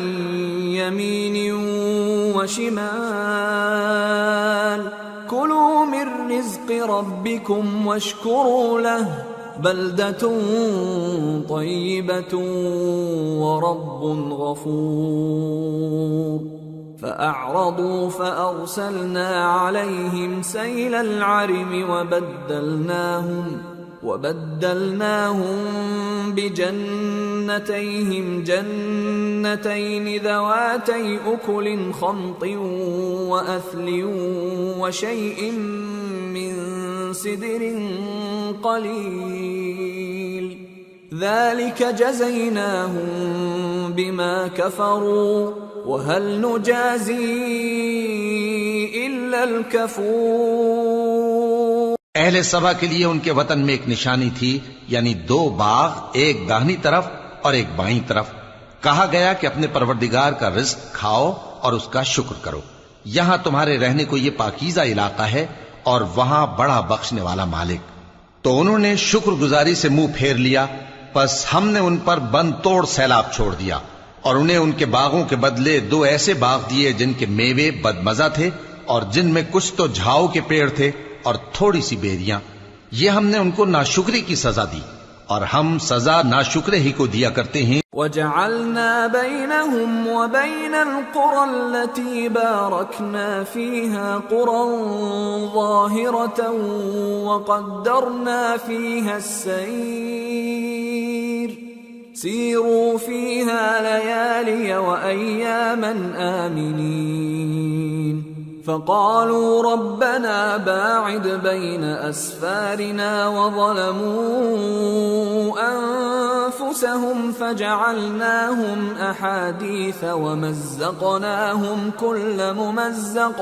يَمِينٍ وَشِمَالٍ كُلُوا مِنْ رِزْقِ رَبِّكُمْ وَاشْكُرُوا لَهُ بَلْدَةٌ طَيِّبَةٌ وَرَبٌّ غَفُورٌ۔ فَأَعْرَضُوا فَأَرْسَلْنَا عَلَيْهِمْ سَيْلَ الْعَرِمِ وَبَدَّلْنَاهُمْ بِجَنَّتَيْهِمْ جَنَّتَيْنِ ذَوَاتَيْ أُكُلٍ خَمْطٍ وَأَثْلٍ وَشَيْءٍ مِّن سِدْرٍ قَلِيلٍ ذَلِكَ جَزَيْنَاهُمْ بِمَا كَفَرُوا وَهَلْ نُجَازِي إِلَّا الْكَفُورَ۔
اہل سبا کے لیے ان کے وطن میں ایک نشانی تھی، یعنی 2 باغ، ایک داہنی طرف اور ایک بائیں طرف۔ کہا گیا کہ اپنے پروردگار کا رزق کھاؤ اور اس کا شکر کرو، یہاں تمہارے رہنے کو یہ پاکیزہ علاقہ ہے اور وہاں بڑا بخشنے والا مالک۔ تو انہوں نے شکر گزاری سے منہ پھیر لیا، پس ہم نے ان پر بند توڑ سیلاب چھوڑ دیا، اور انہیں ان کے باغوں کے بدلے 2 ایسے باغ دیے جن کے میوے بدمزہ تھے اور جن میں کچھ تو جھاؤ کے پیڑ تھے اور تھوڑی سی بیریاں۔ یہ ہم نے ان کو ناشکری کی سزا دی، اور ہم سزا ناشکرے ہی کو دیا کرتے ہیں۔
وَجَعَلْنَا بَيْنَهُمْ وَبَيْنَ الْقُرَى الَّتِي بَارَكْنَا فِيهَا قُرًى ظَاهِرَةً وَقَدَّرْنَا فِيهَا السَّيْرَ سِيرُوا فِيهَا لَيَالِيَ وَأَيَّامًا آمِنِينَ فَقَالُوا رَبَّنَا بَاعِدْ بَيْنَ أَسْفَارِنَا وَظَلَمُوا أَنفُسَهُمْ فَجَعَلْنَاهُمْ أَحَادِيثَ وَمَزَّقْنَاهُمْ كُلَّ مُمَزَّقٍ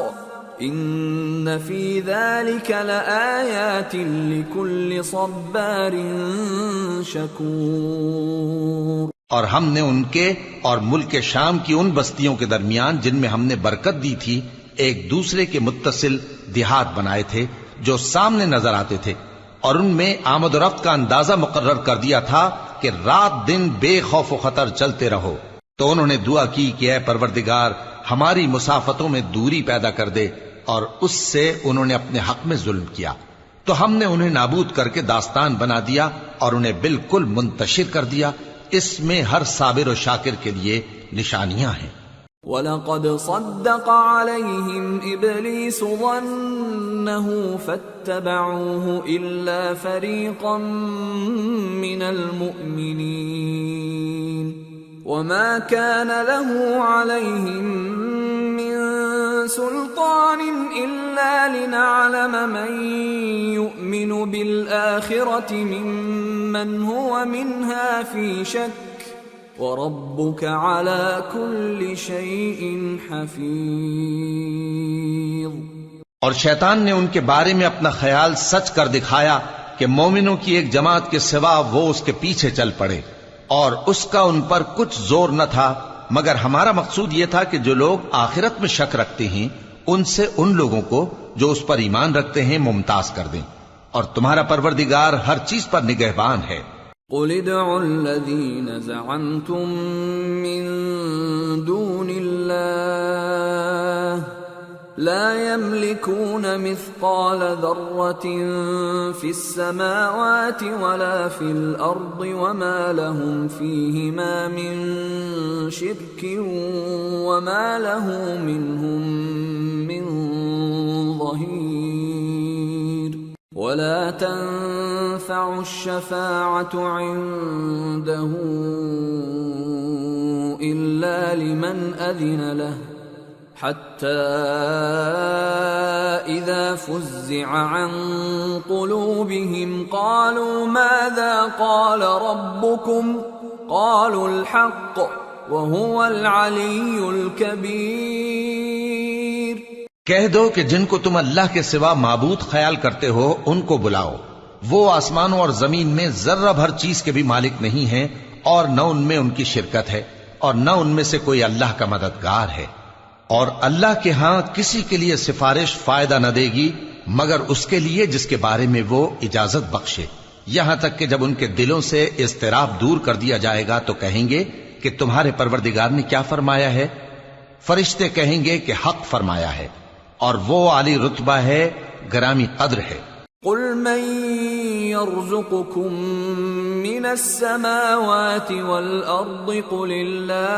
إِنَّ فِي ذَلِكَ لَآيَاتٍ لِكُلِّ صَبَّارٍ شَكُورٍ۔
اور ہم نے ان کے اور ملک شام کی ان بستیوں کے درمیان جن میں ہم نے برکت دی تھی ایک دوسرے کے متصل دیہات بنائے تھے جو سامنے نظر آتے تھے، اور ان میں آمد و رفت کا اندازہ مقرر کر دیا تھا کہ رات دن بے خوف و خطر چلتے رہو۔ تو انہوں نے دعا کی کہ اے پروردگار ہماری مسافتوں میں دوری پیدا کر دے، اور اس سے انہوں نے اپنے حق میں ظلم کیا، تو ہم نے انہیں نابود کر کے داستان بنا دیا اور انہیں بالکل منتشر کر دیا۔ اس میں ہر صابر و شاکر کے لیے نشانیاں ہیں۔
وَلَقَدْ صَدَّقَ عَلَيْهِمْ إِبْلِيسُ ظَنَّهُ فَاتَّبَعُوهُ إِلَّا فَرِيقًا مِّنَ الْمُؤْمِنِينَ وَمَا كَانَ لَهُ عَلَيْهِمْ مِّن سُلْطَانٍ إِلَّا لِنَعْلَمَ مَن يُؤْمِنُ بِالْآخِرَةِ مِمَّنْ هُوَ مِنْهَا فِي شَكٍّ وَرَبُّكَ عَلَى كُلِّ شَيْءٍ حَفِيظٌ۔
اور شیطان نے ان کے بارے میں اپنا خیال سچ کر دکھایا کہ مومنوں کی ایک جماعت کے سوا وہ اس کے پیچھے چل پڑے، اور اس کا ان پر کچھ زور نہ تھا، مگر ہمارا مقصود یہ تھا کہ جو لوگ آخرت میں شک رکھتے ہیں ان سے ان لوگوں کو جو اس پر ایمان رکھتے ہیں ممتاز کر دیں، اور تمہارا پروردگار ہر چیز پر نگہبان ہے۔
قُلِ ادْعُوا الَّذِينَ زَعَمْتُم مِّن دُونِ اللَّهِ لَا يَمْلِكُونَ مِثْقَالَ ذَرَّةٍ فِي السَّمَاوَاتِ وَلَا فِي الْأَرْضِ وَمَا لَهُمْ فِيهِمَا مِن شِرْكٍ وَمَا لَهُ مِنْهُم مِّن ظَهِيرٍ وَلَا تَنفَعُ الشَّفَاعَةُ عِندَهُ إِلَّا لِمَنْ أَذِنَ لَهُ حَتَّى إِذَا فُزِّعَ عَن قُلُوبِهِمْ قَالُوا مَاذَا قَالَ رَبُّكُمْ قَالُوا الْحَقَّ وَهُوَ الْعَلِيُّ الْكَبِيرُ۔
کہہ دو کہ جن کو تم اللہ کے سوا معبود خیال کرتے ہو ان کو بلاؤ، وہ آسمانوں اور زمین میں ذرہ بھر چیز کے بھی مالک نہیں ہیں، اور نہ ان میں ان کی شرکت ہے، اور نہ ان میں سے کوئی اللہ کا مددگار ہے، اور اللہ کے ہاں کسی کے لیے سفارش فائدہ نہ دے گی مگر اس کے لیے جس کے بارے میں وہ اجازت بخشے، یہاں تک کہ جب ان کے دلوں سے اضطراب دور کر دیا جائے گا تو کہیں گے کہ تمہارے پروردگار نے کیا فرمایا ہے؟ فرشتے کہیں گے کہ حق فرمایا ہے، اور وہ عالی رتبہ ہے، گرامی قدر ہے۔
قُلْ مَن يَرْزُقُكُم مِّنَ السَّمَاوَاتِ وَالْأَرْضِ قُلِ اللَّهُ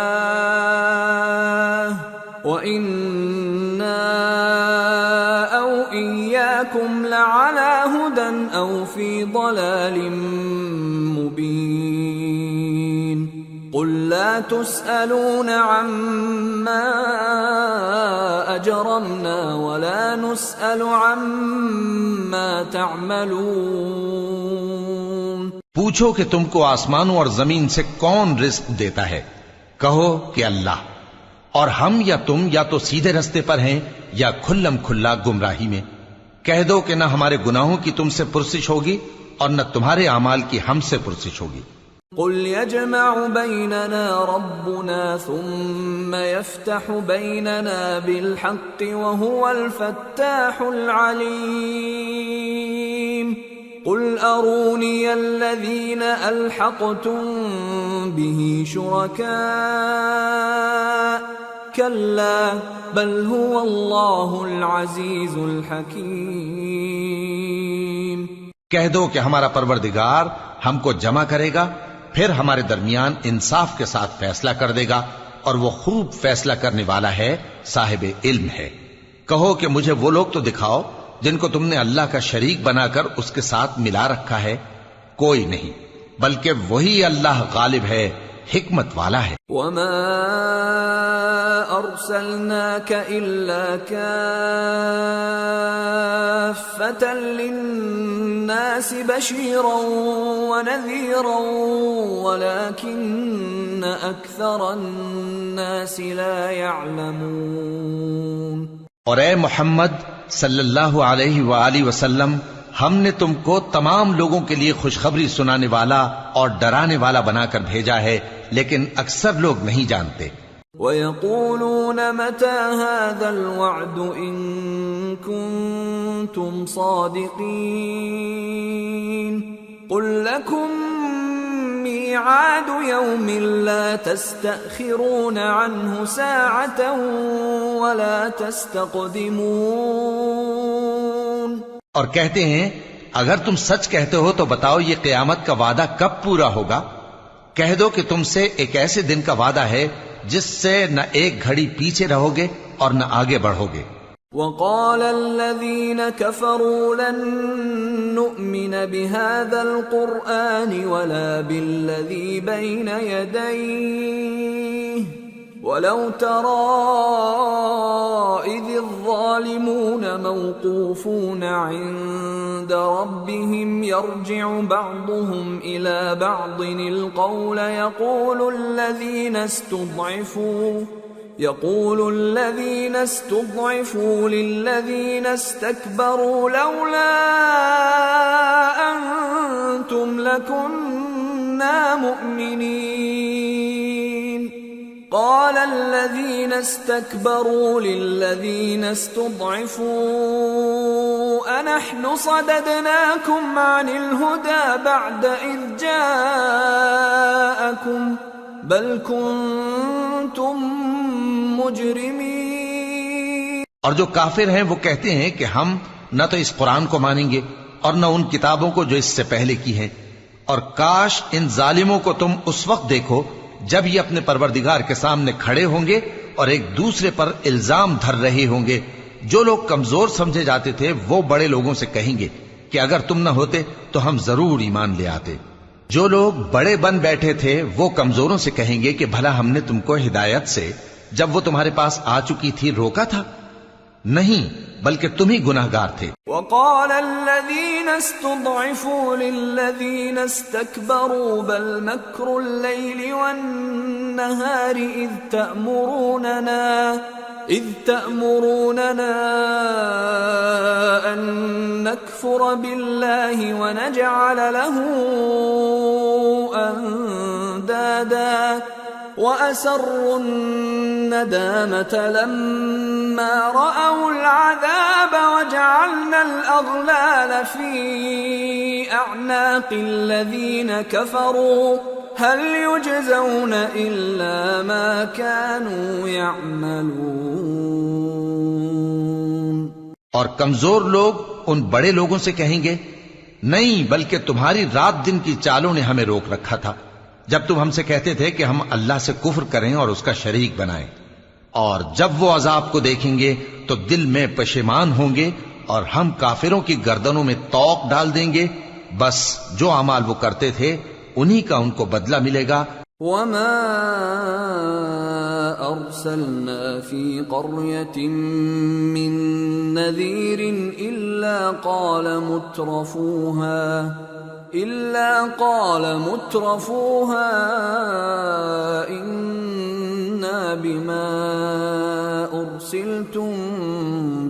وَإِنَّا أَوْ إِيَّاكُمْ لَعَلَى هُدًى أَوْ فِي ضَلَالٍ مُّبِينٍ قُل لَّا تُسْأَلُونَ عَمَّا أَجْرَمْنَا وَلَا نُسْأَلُ عَمَّا تَعْمَلُونَ۔
پوچھو کہ تم کو آسمانوں اور زمین سے کون رزق دیتا ہے؟ کہو کہ اللہ، اور ہم یا تم یا تو سیدھے رستے پر ہیں یا کھلم کھلا گمراہی میں۔ کہہ دو کہ نہ ہمارے گناہوں کی تم سے پرسش ہوگی اور نہ تمہارے اعمال کی ہم سے پرسش ہوگی۔
قُلْ يَجْمَعُ بَيْنَنَا رَبُّنَا ثُمَّ يَفْتَحُ بَيْنَنَا بِالْحَقِّ وَهُوَ الْفَتَّاحُ الْعَلِيمُ قُلْ أَرُونِيَ الَّذِينَ أَلْحَقْتُم بِهِ شُرَكَاءَ كَلَّا بَلْ هُوَ اللَّهُ الْعَزِيزُ الْحَكِيمُ۔
کہہ دو کہ ہمارا پروردگار ہم کو جمع کرے گا، پھر ہمارے درمیان انصاف کے ساتھ فیصلہ کر دے گا، اور وہ خوب فیصلہ کرنے والا ہے، صاحب علم ہے۔ کہو کہ مجھے وہ لوگ تو دکھاؤ جن کو تم نے اللہ کا شریک بنا کر اس کے ساتھ ملا رکھا ہے۔ کوئی نہیں، بلکہ وہی اللہ غالب ہے، حکمت والا ہے۔
وَمَا أَرْسَلْنَاكَ إِلَّا كَافَّةً لِلنَّاسِ بَشِيرًا وَنَذِيرًا وَلَكِنَّ أَكْثَرَ النَّاسِ لَا يَعْلَمُونَ۔
اور اے محمد صلی اللہ علیہ وآلہ وسلم، ہم نے تم کو تمام لوگوں کے لیے خوشخبری سنانے والا اور ڈرانے والا بنا کر بھیجا ہے، لیکن اکثر لوگ نہیں جانتے۔
وَيَقُولُونَ مَتَى هَذَا الْوَعْدُ إِن كُنتُمْ صَادِقِينَ قُل لَّكُم مِّيعَادُ يَوْمٍ لَّا تَسْتَأْخِرُونَ عَنْهُ سَاعَةً وَلَا تَسْتَقْدِمُونَ۔
اور کہتے ہیں اگر تم سچ کہتے ہو تو بتاؤ یہ قیامت کا وعدہ کب پورا ہوگا؟ کہہ دو کہ تم سے ایک ایسے دن کا وعدہ ہے جس سے نہ ایک گھڑی پیچھے رہو گے اور نہ آگے بڑھو گے۔
وَقَالَ الَّذِينَ كَفَرُوا لَن نُّؤْمِنَ بِهَذَا الْقُرْآنِ وَلَا بِالَّذِي بَيْنَ يَدَيْهِ وَلَوْ تَرَىٰ إِذِ الظَّالِمُونَ مَوْقُوفُونَ عِندَ رَبِّهِمْ يَرْجِعُ بَعْضُهُمْ إِلَىٰ بَعْضٍ الْقَوْلَ يقول الذين استضعفوا للذين استكبروا لولا أنتم لكنا مؤمنين قال الذين استكبروا للذين استضعفوا أنحن صددناكم عن الهدى بعد إذ جاءكم بل كنتم مجرمین۔
اور جو کافر ہیں وہ کہتے ہیں کہ ہم نہ تو اس قرآن کو مانیں گے اور نہ ان کتابوں کو جو اس سے پہلے کی ہیں، اور کاش ان ظالموں کو تم اس وقت دیکھو جب یہ اپنے پروردگار کے سامنے کھڑے ہوں گے اور ایک دوسرے پر الزام دھر رہے ہوں گے۔ جو لوگ کمزور سمجھے جاتے تھے وہ بڑے لوگوں سے کہیں گے کہ اگر تم نہ ہوتے تو ہم ضرور ایمان لے آتے۔ جو لوگ بڑے بن بیٹھے تھے وہ کمزوروں سے کہیں گے کہ بھلا ہم نے تم کو ہدایت سے جب وہ تمہارے پاس آ چکی تھی روکا تھا؟ نہیں، بلکہ تم ہی گناہگار تھے۔
وقال الذين استضعفوا للذين استكبروا بل مكر الليل والنهار إذ تأمروننا أن نكفر بالله ونجعل له أندادا وَأَسَرُّوا النَّدَامَةَ لَمَّا رَأَوُا الْعَذَابَ وَجَعَلْنَا الْأَغْلَالَ فِي أَعْنَاقِ الَّذِينَ كَفَرُوا هَلْ يُجْزَوْنَ إِلَّا مَا كَانُوا يَعْمَلُونَ۔
اور کمزور لوگ ان بڑے لوگوں سے کہیں گے نہیں، بلکہ تمہاری رات دن کی چالوں نے ہمیں روک رکھا تھا جب تم ہم سے کہتے تھے کہ ہم اللہ سے کفر کریں اور اس کا شریک بنائیں، اور جب وہ عذاب کو دیکھیں گے تو دل میں پشیمان ہوں گے اور ہم کافروں کی گردنوں میں طوق ڈال دیں گے۔ بس جو اعمال وہ کرتے تھے انہی کا ان کو بدلہ ملے گا۔
وَمَا أَرْسَلْنَا فِي قَرْيَةٍ مِّن نَّذِيرٍ إِلَّا قال مترفوها إنا بما أرسلتم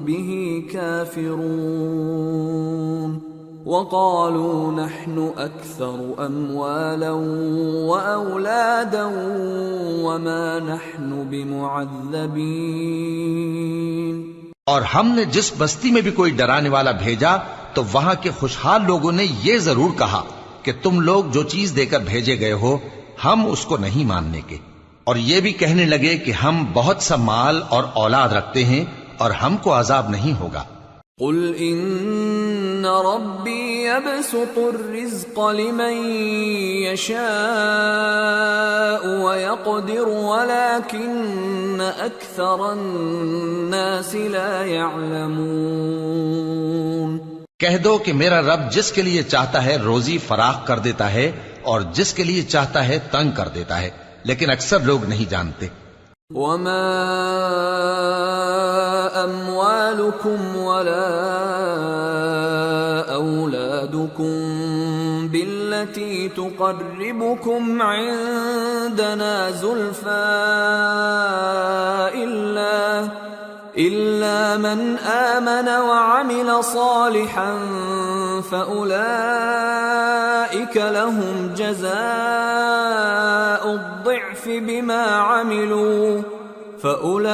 به كافرون وقالوا نحن أكثر أموالا وأولادا وما نحن بمعذبين۔
اور ہم نے جس بستی میں بھی کوئی ڈرانے والا بھیجا تو وہاں کے خوشحال لوگوں نے یہ ضرور کہا کہ تم لوگ جو چیز دے کر بھیجے گئے ہو ہم اس کو نہیں ماننے کے، اور یہ بھی کہنے لگے کہ ہم بہت سا مال اور اولاد رکھتے ہیں اور ہم کو عذاب نہیں ہوگا۔
قل ان ربی یبسط الرزق لمن یشاء ویقدر ولكن اکثر الناس لا يعلمون۔
کہہ دو کہ میرا رب جس کے لیے چاہتا ہے روزی فراخ کر دیتا ہے اور جس کے لیے چاہتا ہے تنگ کر دیتا ہے، لیکن اکثر لوگ نہیں جانتے۔
وما اموالكم ولا اولادكم بالتي تقربكم عندنا زلفى إلا من آمن وعمل صالحا فأولئك لهم جزاء الضعف بما عملوا فَأُولَئِكَ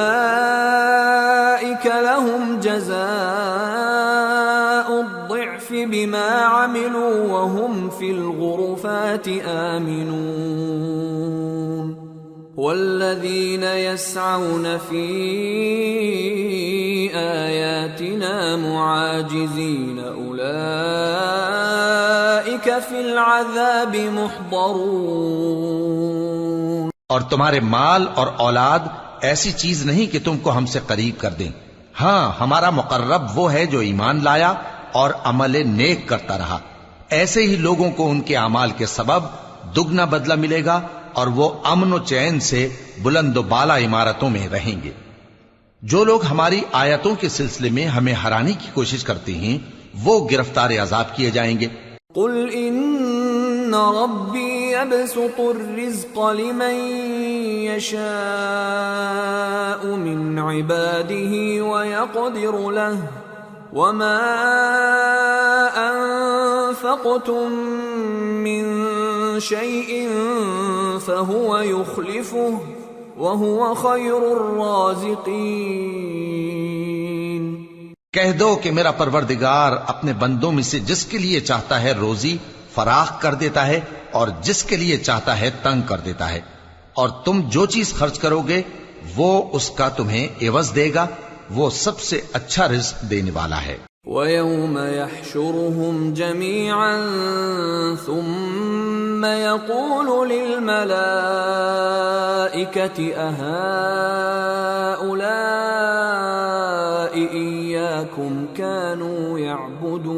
لَهُمْ جَزَاءُ الضِّعْفِ بِمَا عَمِلُوا وَهُمْ فِي الْغُرُفَاتِ آمِنُونَ وَالَّذِينَ يَسْعَوْنَ فِي آيَاتِنَا مُعَاجِزِينَ أُولَئِكَ فِي الْعَذَابِ مُحْضَرُونَ۔
اور تمہارے مال اور اولاد ایسی چیز نہیں کہ تم کو ہم سے قریب کر دیں۔ ہاں، ہمارا مقرب وہ ہے جو ایمان لایا اور عمل نیک کرتا رہا۔ ایسے ہی لوگوں کو ان کے اعمال کے سبب دگنا بدلہ ملے گا اور وہ امن و چین سے بلند و بالا عمارتوں میں رہیں گے۔ جو لوگ ہماری آیتوں کے سلسلے میں ہمیں ہرانے کی کوشش کرتے ہیں وہ گرفتار عذاب کیے جائیں گے۔
قل ان ربی یبسط الرزق لمن یشاء من عباده ویقدر له وما انفقتم من شيء فهو يخلفه وهو خير الرازقين۔
کہہ دو کہ میرا پروردگار اپنے بندوں میں سے جس کے لیے چاہتا ہے روزی فراخ کر دیتا ہے اور جس کے لیے چاہتا ہے تنگ کر دیتا ہے، اور تم جو چیز خرچ کرو گے وہ اس کا تمہیں عوض دے گا، وہ سب سے اچھا رزق دینے والا ہے۔
وَيَوْمَ يَحْشُرُهُمْ جَمِيعًا ثُمَّ يَقُولُ لِلْمَلَائِكَةِ أَهَؤُلَاءِ إِيَّاكُمْ كَانُوا يَعْبُدُونَ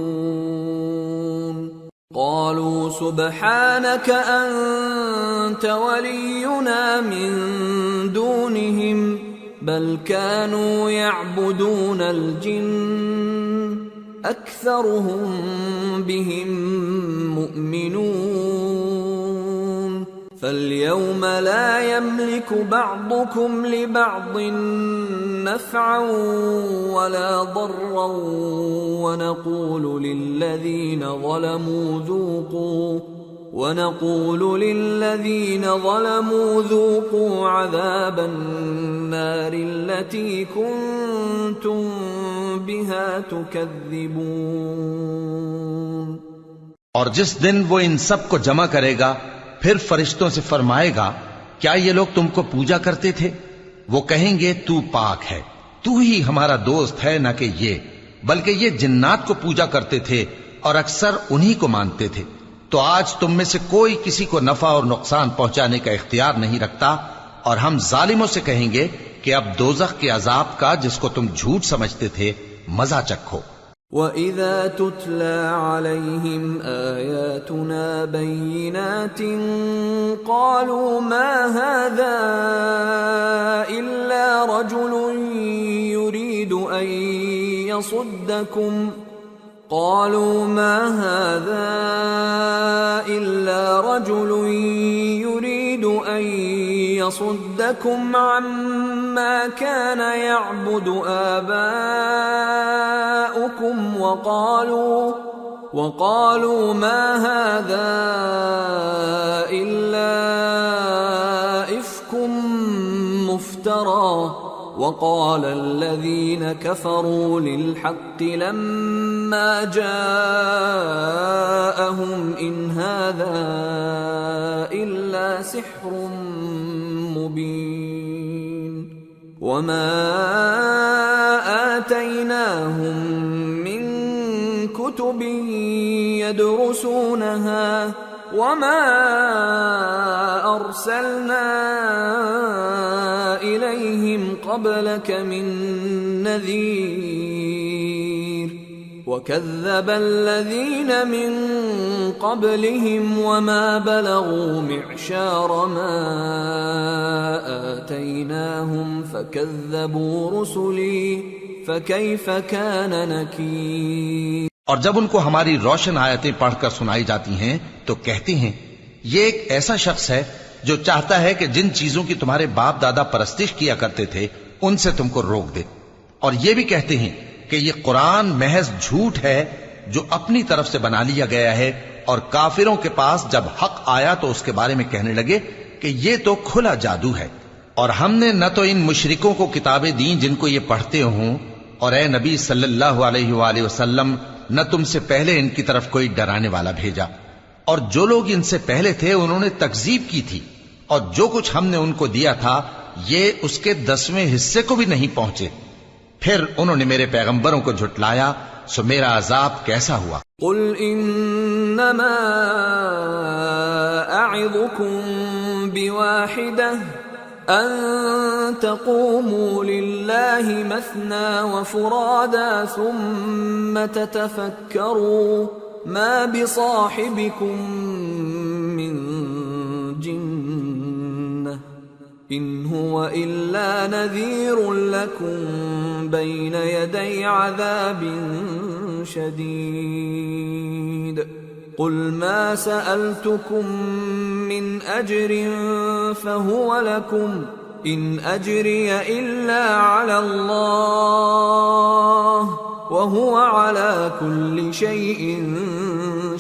قَالُوا سُبْحَانَكَ أَنْتَ وَلِيُّنَا مِنْ دُونِهِمْ بل كانوا يعبدون الجن أكثرهم بهم مؤمنون فاليوم لا يملك بعضكم لبعض نفعا ولا ضرا ونقول للذين ظلموا ذوقوا عذاب النار التي كنتم بها تكذبون۔
اور جس دن وہ ان سب کو جمع کرے گا پھر فرشتوں سے فرمائے گا کیا یہ لوگ تم کو پوجا کرتے تھے؟ وہ کہیں گے تو پاک ہے، تو ہی ہمارا دوست ہے، نہ کہ یہ، بلکہ یہ جنات کو پوجا کرتے تھے اور اکثر انہی کو مانتے تھے۔ تو آج تم میں سے کوئی کسی کو نفع اور نقصان پہنچانے کا اختیار نہیں رکھتا، اور ہم ظالموں سے کہیں گے کہ اب دوزخ کے عذاب کا جس کو تم جھوٹ سمجھتے تھے مزہ چکھو۔
وَإِذَا تُتْلَى عَلَيْهِمْ آيَاتُنَا بَيِّنَاتٍ قَالُوا مَا هَذَا إِلَّا رَجُلٌ يُرِيدُ أَن يَصُدَّكُمْ عما كان يعبد آباؤكم وقالوا ما هذا إلا إفك مفترى وقال الذين كفروا للحق لما جاءهم إن هذا إلا سحر مبين وما آتيناهم من كتب يدرسونها وما أرسلنا إليهم قبلك من نذير وكذب الذين من قبلهم وما بلغوا معشار ما آتيناهم فكذبوا رسلي فكيف كان نكير۔
اور جب ان کو ہماری روشن آیتیں پڑھ کر سنائی جاتی ہیں تو کہتے ہیں یہ ایک ایسا شخص ہے جو چاہتا ہے کہ جن چیزوں کی تمہارے باپ دادا پرستش کیا کرتے تھے ان سے تم کو روک دے، اور یہ بھی کہتے ہیں کہ یہ قرآن محض جھوٹ ہے جو اپنی طرف سے بنا لیا گیا ہے، اور کافروں کے پاس جب حق آیا تو اس کے بارے میں کہنے لگے کہ یہ تو کھلا جادو ہے۔ اور ہم نے نہ تو ان مشرکوں کو کتابیں دیں جن کو یہ پڑھتے ہوں، اور اے نبی صلی اللہ علیہ وآلہ وسلم نہ تم سے پہلے ان کی طرف کوئی ڈرانے والا بھیجا، اور جو لوگ ان سے پہلے تھے انہوں نے تکذیب کی تھی، اور جو کچھ ہم نے ان کو دیا تھا یہ اس کے 10ویں حصے کو بھی نہیں پہنچے۔ پھر انہوں نے میرے پیغمبروں کو جھٹلایا، سو میرا عذاب کیسا ہوا۔
قل انما اعظكم بواحدة ان تقوموا لله مثنى وفرادا ثم تتفكروا ما بصاحبكم من جنة ان هو الا نذير لكم بين يدي عذاب شديد قل ما سألتكم من أجر فهو لكم إن أجري إلا على الله وهو على كل شيء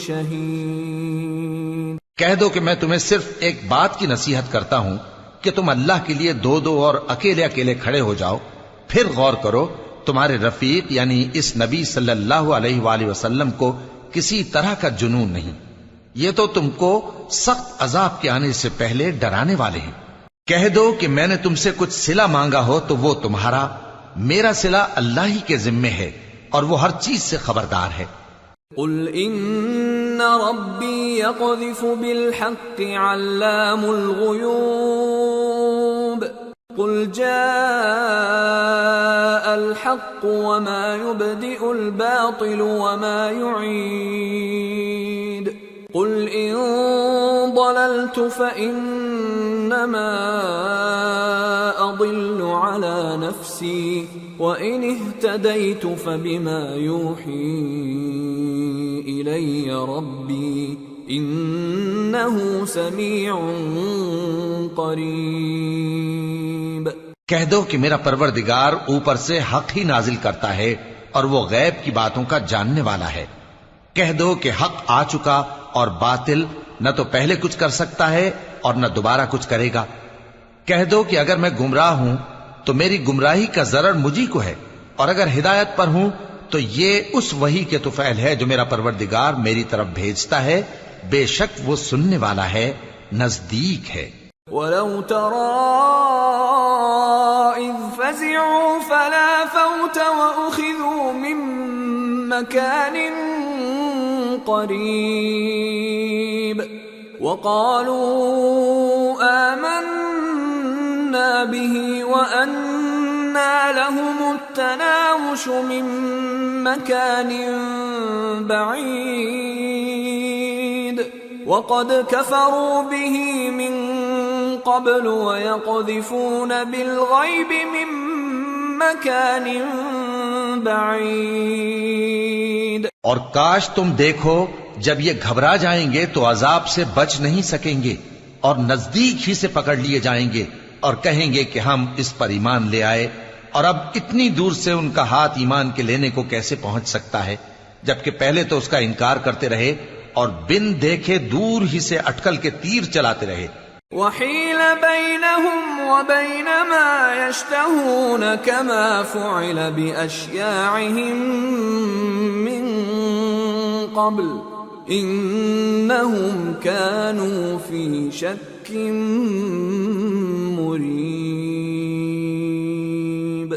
شهيد۔
کہہ دو کہ میں تمہیں صرف ایک بات کی نصیحت کرتا ہوں کہ تم اللہ کے لیے دو دو اور اکیلے اکیلے کھڑے ہو جاؤ، پھر غور کرو تمہارے رفیق یعنی اس نبی صلی اللہ علیہ وآلہ وسلم کو کسی طرح کا جنون نہیں، یہ تو تم کو سخت عذاب کے آنے سے پہلے ڈرانے والے ہیں۔ کہہ دو کہ میں نے تم سے کچھ صلہ مانگا ہو تو وہ تمہارا، میرا صلہ اللہ ہی کے ذمے ہے اور وہ ہر چیز سے خبردار ہے۔
قل ان ربی یقذف بالحق علام الغیوب قل جاء الحق وما يبدئ الباطل وما يعيد قل ان ضللت فإنما أضل على نفسي وإن اهتديت فبما يوحي إلي ربي إنه سميع قریب۔
کہہ دو کہ میرا پروردگار اوپر سے حق ہی نازل کرتا ہے اور وہ غیب کی باتوں کا جاننے والا ہے۔ کہہ دو کہ حق آ چکا اور باطل نہ تو پہلے کچھ کر سکتا ہے اور نہ دوبارہ کچھ کرے گا۔ کہہ دو کہ اگر میں گمراہ ہوں تو میری گمراہی کا ضرر مجھی کو ہے، اور اگر ہدایت پر ہوں تو یہ اس وحی کے طفیل ہے جو میرا پروردگار میری طرف بھیجتا ہے، بے شک وہ سننے والا ہے، نزدیک ہے۔
وَلَوْ تَرَىٰ إِذْ فَزِعُوا فَلَا فَوْتَ وَأُخِذُوا مِن مَّكَانٍ قَرِيبٍ وَقَالُوا آمَنَّا بِهِ وَأَنَّىٰ لَهُمُ التَّنَاوُشُ مِن مَّكَانٍ بَعِيدٍ وَقَدْ كَفَرُوا بِهِ مِن قبل ويقذفون بالغيب من مكان بعيد۔
اور کاش تم دیکھو جب یہ گھبرا جائیں گے تو عذاب سے بچ نہیں سکیں گے اور نزدیک ہی سے پکڑ لیے جائیں گے اور کہیں گے کہ ہم اس پر ایمان لے آئے، اور اب اتنی دور سے ان کا ہاتھ ایمان کے لینے کو کیسے پہنچ سکتا ہے، جبکہ پہلے تو اس کا انکار کرتے رہے اور بن دیکھے دور ہی سے اٹکل کے تیر چلاتے رہے۔
وحيل بينهم وبين ما يشتهون كما فعل بأشياعهم من قبل إنهم كانوا في شك مريب۔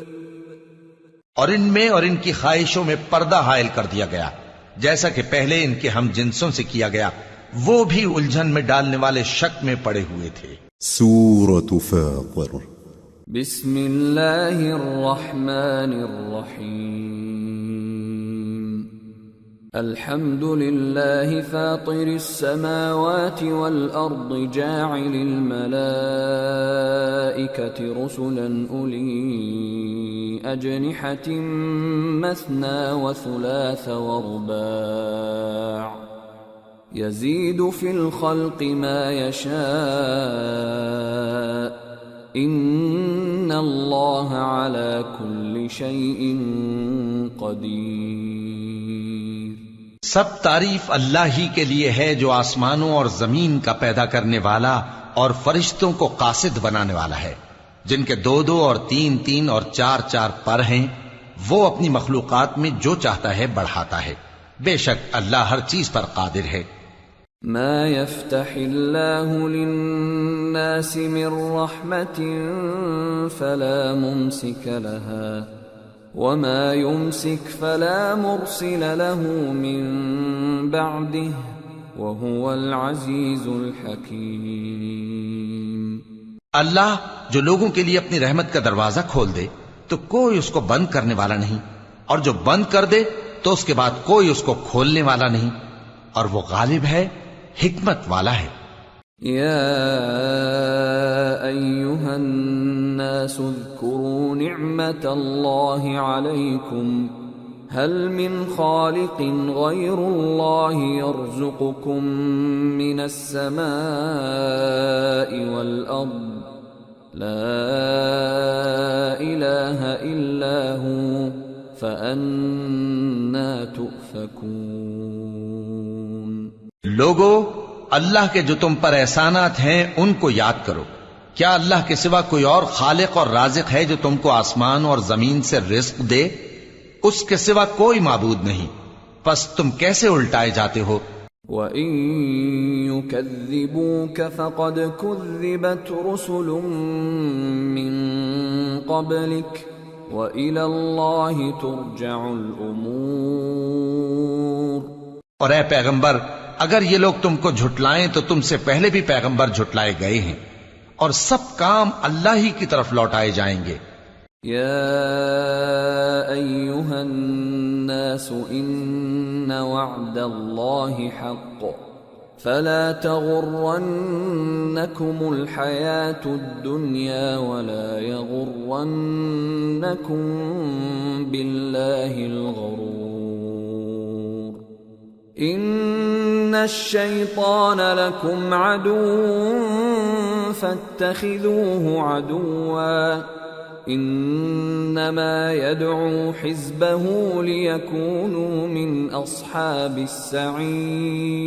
اور ان میں اور ان کی خواہشوں میں پردہ حائل کر دیا گیا، جیسا کہ پہلے ان کے ہم جنسوں سے کیا گیا، وہ بھی الجھن میں ڈالنے والے شک میں پڑے ہوئے تھے۔
سورة فاطر۔
بسم اللہ الرحمن الرحیم۔ الحمد للہ فاطر السماوات والارض جاعل الملائکة رسلا اولی اجنحة مثنى وثلاث ورباع يزيد في الخلق ما يشاء إن الله على كل شيء قدير۔
سب تعریف اللہ ہی کے لیے ہے جو آسمانوں اور زمین کا پیدا کرنے والا اور فرشتوں کو قاصد بنانے والا ہے۔ جن کے 2 2 اور 3 3 اور 4 4 پر ہیں، وہ اپنی مخلوقات میں جو چاہتا ہے بڑھاتا ہے، بے شک اللہ ہر چیز پر قادر ہے۔
ما يفتح الله للناس من رحمة فلا ممسك لها وما يمسك فلا مرسل له من بعده وهو العزيز الحكيم۔
اللہ جو لوگوں کے لیے اپنی رحمت کا دروازہ کھول دے تو کوئی اس کو بند کرنے والا نہیں، اور جو بند کر دے تو اس کے بعد کوئی اس کو کھولنے والا نہیں، اور وہ غالب ہے، حکمت والا ہے۔
یا ایھا الناس اذکروا نعمت اللہ علیکم هل من خالق غیر اللہ یرزقکم من السماء والارض لا الہ الا هو فأنا تؤفکون۔
لوگو، اللہ کے جو تم پر احسانات ہیں ان کو یاد کرو۔ کیا اللہ کے سوا کوئی اور خالق اور رازق ہے جو تم کو آسمان اور زمین سے رزق دے؟ اس کے سوا کوئی معبود نہیں، پس تم کیسے الٹائے جاتے ہو؟
وَإِن يُكَذِّبُوكَ فَقَدْ كُذِّبَتْ رُسُلٌ مِّن قَبْلِكَ وَإِلَى اللَّهِ تُرْجَعُ الْأُمُورُ۔
اور اے پیغمبر، اگر یہ لوگ تم کو جھٹلائیں تو تم سے پہلے بھی پیغمبر جھٹلائے گئے ہیں، اور سب کام اللہ ہی کی طرف لوٹائے جائیں گے۔
یا ایھا الناس ان وعد اللہ حق فلا تغرنکم الحیاة الدنیا ولا یغرنکم باللہ الغرور۔ ان الشیطان لکم عدو فاتخذوه عدوا انما يدعو حزبه ليكونوا من اصحاب السعير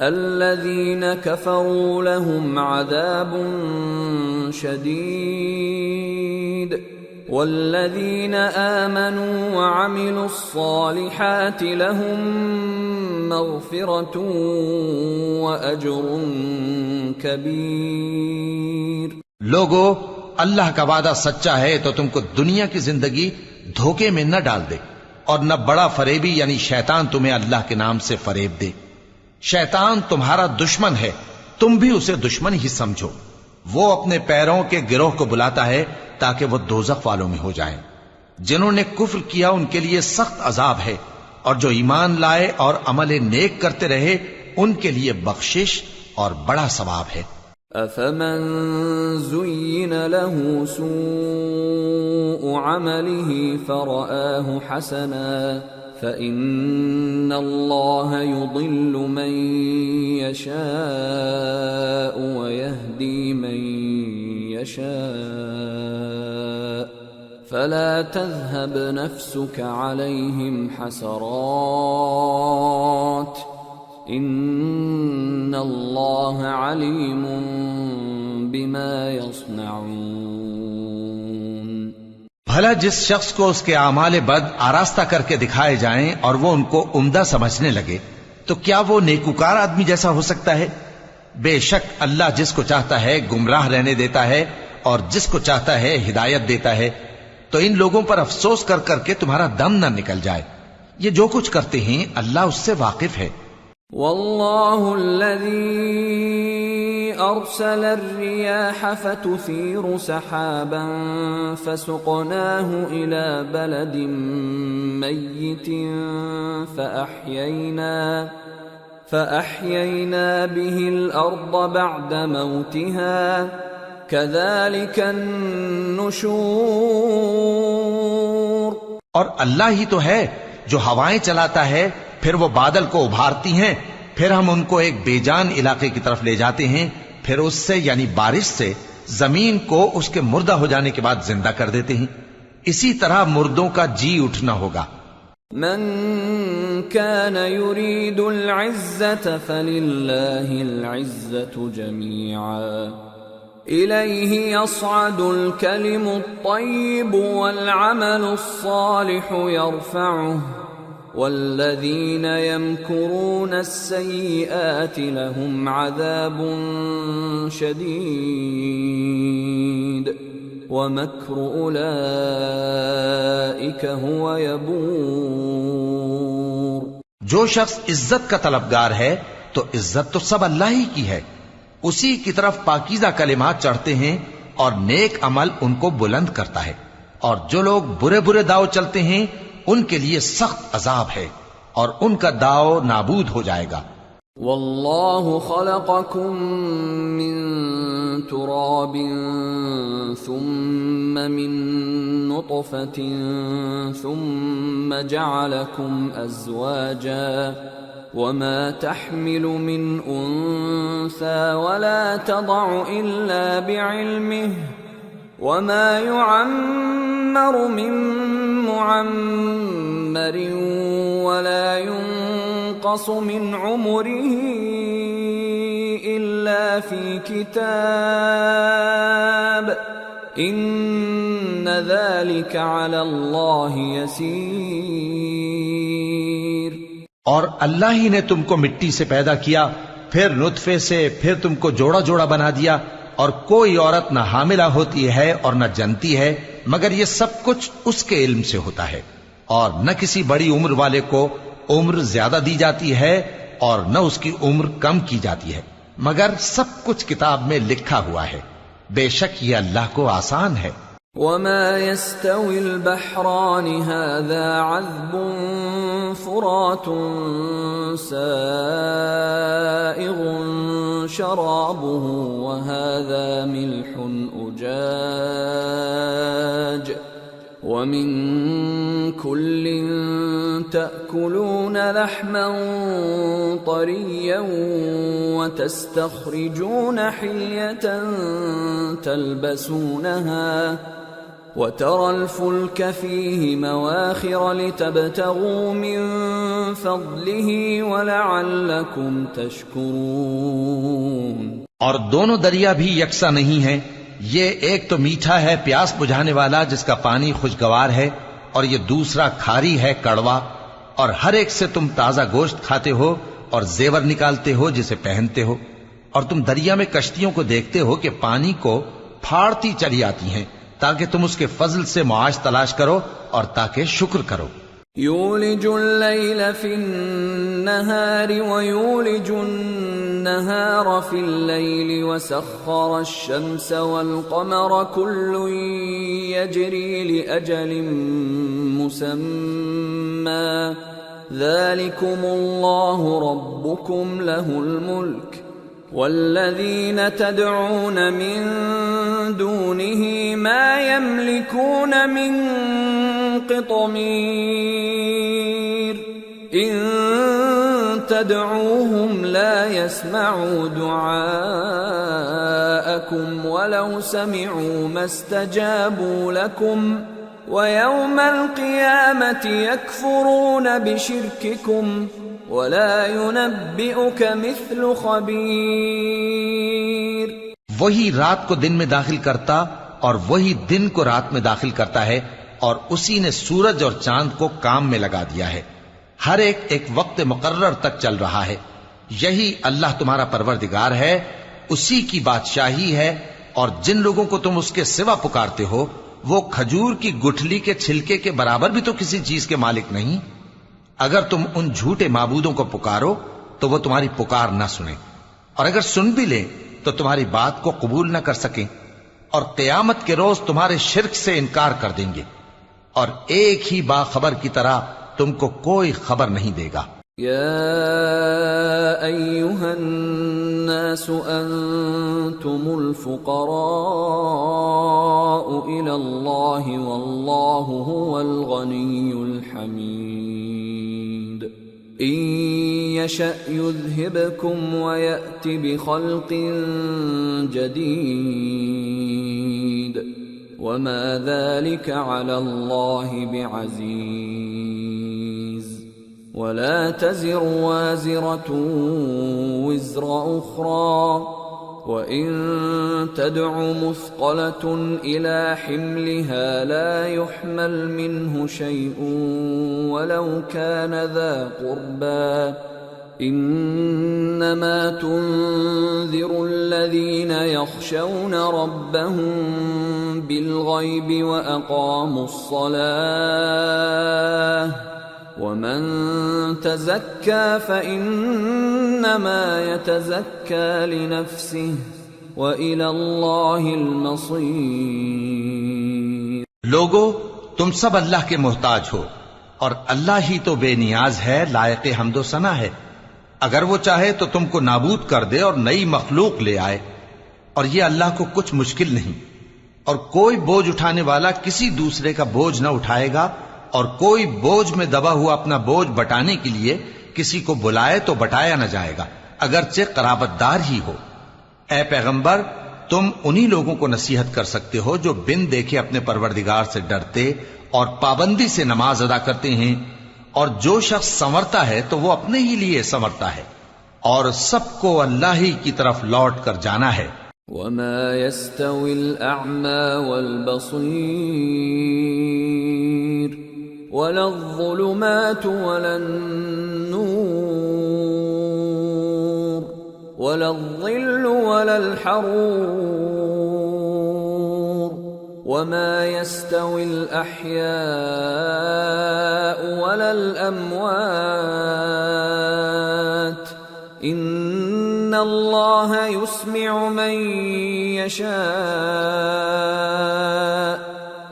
الذين كفروا لهم عذاب شديد والذين آمنوا وعملوا الصالحات لهم مغفرة وأجر كبير۔
لوگو، اللہ کا وعدہ سچا ہے تو تم کو دنیا کی زندگی دھوکے میں نہ ڈال دے، اور نہ بڑا فریبی یعنی شیطان تمہیں اللہ کے نام سے فریب دے۔ شیطان تمہارا دشمن ہے، تم بھی اسے دشمن ہی سمجھو۔ وہ اپنے پیروں کے گروہ کو بلاتا ہے تاکہ وہ دوزخ والوں میں ہو جائیں۔ جنہوں نے کفر کیا ان کے لیے سخت عذاب ہے، اور جو ایمان لائے اور عمل نیک کرتے رہے ان کے لیے بخشش اور بڑا ثواب ہے۔
افمن زین له سوء عمله فرآه حسنا فإن الله يضل من يشاء ويهدي من يشاء فلا تذهب نفسك عليهم حسرات ان اللہ علیم بما یصنعون۔
بھلا جس شخص کو اس کے اعمال بد آراستہ کر کے دکھائے جائیں اور وہ ان کو عمدہ سمجھنے لگے تو کیا وہ نیکوکار آدمی جیسا ہو سکتا ہے؟ بے شک اللہ جس کو چاہتا ہے گمراہ رہنے دیتا ہے اور جس کو چاہتا ہے ہدایت دیتا ہے۔ تو ان لوگوں پر افسوس کر کر کے تمہارا دم نہ نکل جائے، یہ جو کچھ کرتے ہیں اللہ اس سے واقف ہے۔
واللہ الذی ارسل الرياح فتثير سحابا فسقناه الى بلد ميت فأحيينا به الارض بعد موتها كذلك النشور۔
اور اللہ ہی تو ہے جو ہوائیں چلاتا ہے، پھر وہ بادل کو ابھارتی ہیں، پھر ہم ان کو ایک بے جان علاقے کی طرف لے جاتے ہیں، پھر اس سے یعنی بارش سے زمین کو اس کے مردہ ہو جانے کے بعد زندہ کر دیتے ہیں۔ اسی طرح مردوں کا جی اٹھنا ہوگا۔
من كان يريد العزة فلله العزة جميعا إليه يصعد الكلم الطيب والعمل الصالح يرفعه والذين يمكرون السيئات لهم عذاب شديد ومكر أولئك هو يبور۔
جو شخص عزت کا طلبگار ہے تو عزت تو سب اللہ ہی کی ہے، اسی کی طرف پاکیزہ کلمات چڑھتے ہیں اور نیک عمل ان کو بلند کرتا ہے، اور جو لوگ برے برے داؤ چلتے ہیں ان کے لیے سخت عذاب ہے اور ان کا داؤ نابود ہو جائے گا۔
واللہ خلقکم من تراب ثم من نطفة ثم جعلکم ازواجا وما تحمل من انثى ولا تضع الا بعلمه وما يعمر من معمر ولا ينقص من عمره إلا في كتاب إن ذلك على الله يسير۔
اور اللہ ہی نے تم کو مٹی سے پیدا کیا، پھر نطفے سے، پھر تم کو جوڑا جوڑا بنا دیا، اور کوئی عورت نہ حاملہ ہوتی ہے اور نہ جنتی ہے مگر یہ سب کچھ اس کے علم سے ہوتا ہے، اور نہ کسی بڑی عمر والے کو عمر زیادہ دی جاتی ہے اور نہ اس کی عمر کم کی جاتی ہے، مگر سب کچھ کتاب میں لکھا ہوا ہے، بے شک یہ اللہ کو آسان ہے۔
وما يستوي البحران هذا عذب فرات سائغ شرابه وهذا ملح أجاج ومن كل تأكلون لحما طريا وتستخرجون حلية تلبسونها وترى الفلك فيه مواخر لتبتغوا من فضله ولعلكم تشكرون۔
اور دونوں دریا بھی یکساں نہیں ہیں، یہ ایک تو میٹھا ہے پیاس بجھانے والا جس کا پانی خوشگوار ہے، اور یہ دوسرا کھاری ہے کڑوا، اور ہر ایک سے تم تازہ گوشت کھاتے ہو اور زیور نکالتے ہو جسے پہنتے ہو، اور تم دریا میں کشتیوں کو دیکھتے ہو کہ پانی کو پھاڑتی چلی آتی ہیں تاکہ تم اس کے فضل سے معاش تلاش کرو اور تاکہ شکر کرو۔
یولج اللیل فی النہار ویولج النہار فی اللیل وسخر الشمس والقمر کل یجری لأجل مسمى ذلکم اللہ ربکم له الملک والذین تدعون من دونه ما يملكون من قطمیر ان تدعوهم لا يسمعوا دعاءكم ولو سمعوا ما استجابوا لكم ويوم القيامة يكفرون بشرككم ولا ينبئك مثل خبير۔
وہی رات کو دن میں داخل کرتا اور وہی دن کو رات میں داخل کرتا ہے، اور اسی نے سورج اور چاند کو کام میں لگا دیا ہے، ہر ایک ایک وقت مقرر تک چل رہا ہے۔ یہی اللہ تمہارا پروردگار ہے، اسی کی بادشاہی ہے، اور جن لوگوں کو تم اس کے سوا پکارتے ہو وہ کھجور کی گٹھلی کے چھلکے کے برابر بھی تو کسی چیز کے مالک نہیں۔ اگر تم ان جھوٹے معبودوں کو پکارو تو وہ تمہاری پکار نہ سنیں، اور اگر سن بھی لیں تو تمہاری بات کو قبول نہ کر سکیں، اور قیامت کے روز تمہارے شرک سے انکار کر دیں گے، اور ایک ہی باخبر کی طرح تم کو کوئی خبر نہیں دے گا۔
یا ایھا الناس انتم الفقراء الی اللہ واللہ هو الغنی الحمید ان یشأ یذھبکم ویأت بخلق جدید وما ذلك على الله بعزيز ولا تزر وازرة وزر أخرى وَإِن تَدْعُ مُثْقَلَةٌ إِلَى حِمْلِهَا لَا يُحْمَلْ مِنْهُ شَيْءٌ وَلَوْ كَانَ ذَا قُرْبَى إِنَّمَا تُنذِرُ الَّذِينَ يَخْشَوْنَ رَبَّهُم بِالْغَيْبِ وَأَقَامُوا الصَّلَاةَ وَمَن تَزَكَّى فَإِنَّمَا يَتَزَكَّى لِنَفْسِهِ وَإِلَى اللَّهِ الْمَصِيرُ۔
لوگو تم سب اللہ کے محتاج ہو اور اللہ ہی تو بے نیاز ہے، لائق حمد و ثنا ہے۔ اگر وہ چاہے تو تم کو نابود کر دے اور نئی مخلوق لے آئے، اور یہ اللہ کو کچھ مشکل نہیں۔ اور کوئی بوجھ اٹھانے والا کسی دوسرے کا بوجھ نہ اٹھائے گا، اور کوئی بوجھ میں دبا ہوا اپنا بوجھ بٹانے کے لیے کسی کو بلائے تو بٹایا نہ جائے گا، اگرچہ قرابت دار ہی ہو۔ اے پیغمبر، تم انہی لوگوں کو نصیحت کر سکتے ہو جو بن دیکھے اپنے پروردگار سے ڈرتے اور پابندی سے نماز ادا کرتے ہیں، اور جو شخص سنورتا ہے تو وہ اپنے ہی لیے سنورتا ہے، اور سب کو اللہ ہی کی طرف لوٹ کر جانا ہے۔
وَمَا يَسْتَوِي الْأَعْمَى وَالْبَصِيرُ وَلَا الظُّلُمَاتُ وَلَا النُّورُ وَلَا الظِّلُّ وَلَا الْحَرُورُ وَمَا يَسْتَوِي الْأَحْيَاءُ وَلَا الْأَمْوَاتُ إِنَّ اللَّهَ يُسْمِعُ مَن يَشَاءُ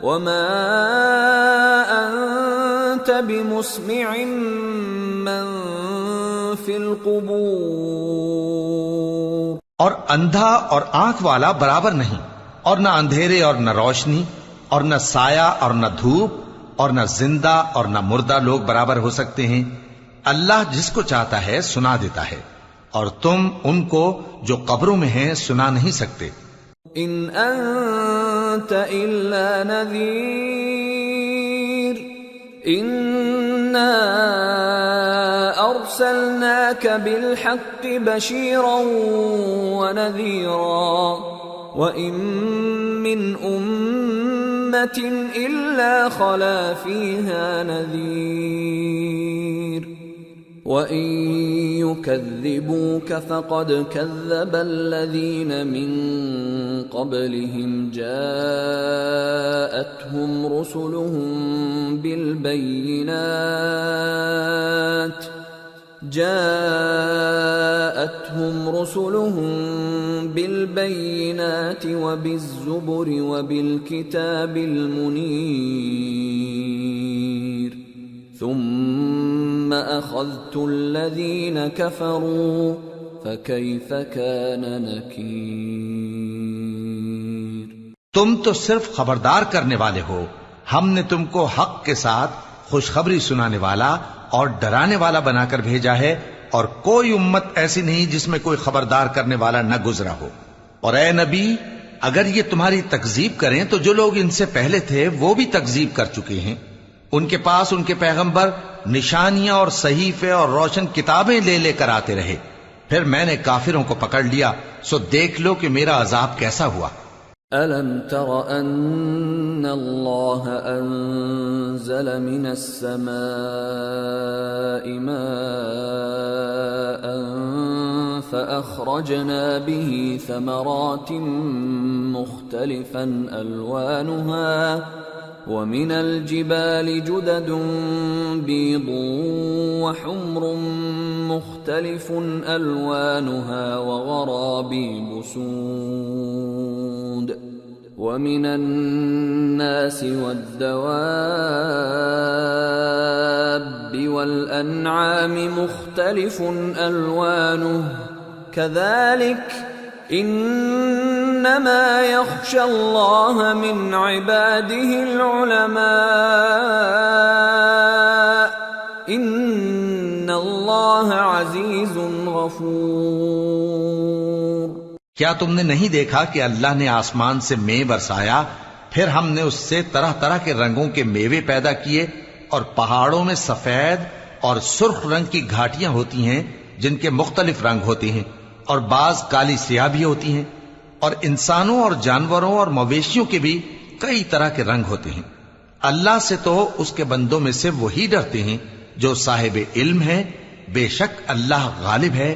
وَمَا أَنتَ بِمُسْمِعٍ مَّن فِي الْقُبُورِ۔
اور اندھا اور آنکھ والا برابر نہیں، اور نہ اندھیرے اور نہ روشنی، اور نہ سایہ اور نہ دھوپ، اور نہ زندہ اور نہ مردہ لوگ برابر ہو سکتے ہیں۔ اللہ جس کو چاہتا ہے سنا دیتا ہے، اور تم ان کو جو قبروں میں ہیں سنا نہیں سکتے۔
ان انت الا نذیر انا ارسلناک بالحق بشیرا ونذیرا وَإِن مِّنْ أُمَّةٍ إِلَّا خَلَا فِيهَا نَذِيرٌ وَإِن يُكَذِّبُوكَ فَقَدْ كَذَّبَ الَّذِينَ مِن قَبْلِهِمْ جَاءَتْهُمْ رُسُلُهُم بالبينات وبالزبر وبالكتاب المنير ثم أخذت الذين كفروا فكيف كان نكير۔
تم تو صرف خبردار کرنے والے ہو، ہم نے تم کو حق کے ساتھ خوشخبری سنانے والا اور ڈرانے والا بنا کر بھیجا ہے، اور کوئی امت ایسی نہیں جس میں کوئی خبردار کرنے والا نہ گزرا ہو۔ اور اے نبی، اگر یہ تمہاری تکذیب کریں تو جو لوگ ان سے پہلے تھے وہ بھی تکذیب کر چکے ہیں۔ ان کے پاس ان کے پیغمبر نشانیاں اور صحیفے اور روشن کتابیں لے لے کر آتے رہے، پھر میں نے کافروں کو پکڑ لیا، سو دیکھ لو کہ میرا عذاب کیسا ہوا۔
أَلَمْ تَرَ أَنَّ اللَّهَ أَنزَلَ مِنَ السَّمَاءِ مَاءً فَأَخْرَجْنَا بِهِ ثَمَرَاتٍ مُخْتَلِفًا أَلْوَانُهَا وَمِنَ الْجِبَالِ جُدَدٌ بِيضٌ وَحُمْرٌ مُخْتَلِفٌ أَلْوَانُهَا وَغَرَابِيبُ سُودٌ وَمِنَ النَّاسِ وَالدَّوَابِّ وَالْأَنْعَامِ مُخْتَلِفٌ أَلْوَانُهُ كَذَلِكَ إِنَّمَا يَخْشَى اللَّهَ مِنْ عِبَادِهِ الْعُلَمَاءُ إِنَّ اللَّهَ عَزِيزٌ غَفُورٌ۔
کیا تم نے نہیں دیکھا کہ اللہ نے آسمان سے مے برسایا، پھر ہم نے اس سے طرح طرح کے رنگوں کے میوے پیدا کیے، اور پہاڑوں میں سفید اور سرخ رنگ کی گھاٹیاں ہوتی ہیں جن کے مختلف رنگ ہوتے ہیں، اور بعض کالی سیاہ بھی ہوتی ہیں، اور انسانوں اور جانوروں اور مویشیوں کے بھی کئی طرح کے رنگ ہوتے ہیں۔ اللہ سے تو اس کے بندوں میں سے وہی ڈرتے ہیں جو صاحب علم ہے، بے شک اللہ غالب ہے،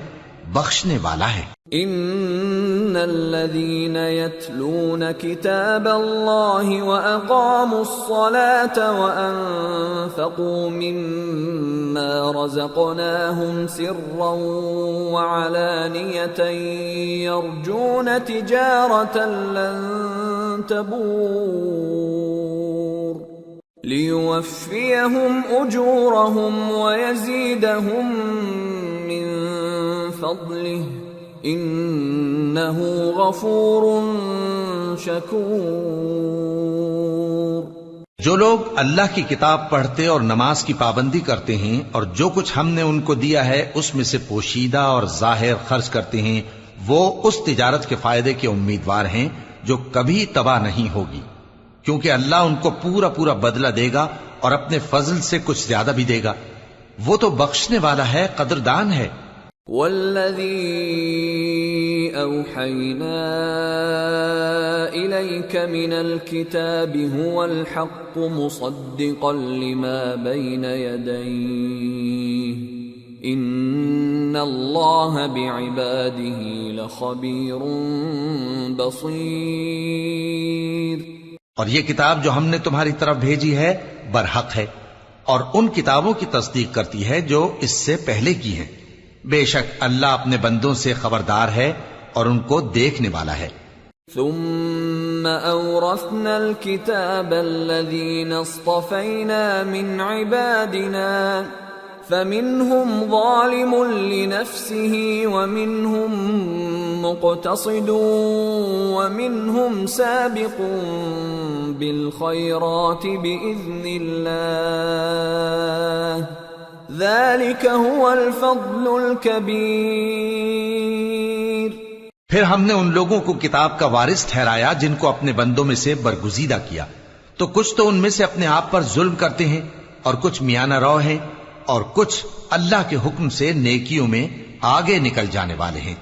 بخشنے والا ہے۔
ان الذين يتلون كتاب الله واقاموا الصلاه وانفقوا مما رزقناهم سرا وعلانيه يرجون تجاره لن تبور ليوفيهم اجورهم ويزيدهم من فضله انہ غفور شکور۔
جو لوگ اللہ کی کتاب پڑھتے اور نماز کی پابندی کرتے ہیں اور جو کچھ ہم نے ان کو دیا ہے اس میں سے پوشیدہ اور ظاہر خرچ کرتے ہیں، وہ اس تجارت کے فائدے کے امیدوار ہیں جو کبھی تباہ نہیں ہوگی، کیونکہ اللہ ان کو پورا پورا بدلہ دے گا اور اپنے فضل سے کچھ زیادہ بھی دے گا، وہ تو بخشنے والا ہے، قدردان ہے۔
والذی اوحینا الیک من الکتاب هو الحق مصدقا لما بین یدیہ ان اللہ بعباده لخبیر بصیر۔
اور یہ کتاب جو ہم نے تمہاری طرف بھیجی ہے برحق ہے اور ان کتابوں کی تصدیق کرتی ہے جو اس سے پہلے کی ہیں، بے شک اللہ اپنے بندوں سے خبردار ہے اور ان کو دیکھنے والا ہے۔
ثم اورثنا الكتاب الذين اصطفينا من عبادنا فمنهم ظالم لنفسه ومنهم مقتصد ومنهم سابق بالخيرات بإذن الله ذلك هو الفضل الكبير۔
پھر ہم نے ان لوگوں کو کتاب کا وارث ٹھہرایا جن کو اپنے بندوں میں سے برگزیدہ کیا، تو کچھ تو ان میں سے اپنے آپ پر ظلم کرتے ہیں اور کچھ میانہ رو ہیں اور کچھ اللہ کے حکم سے نیکیوں میں آگے نکل جانے والے ہیں،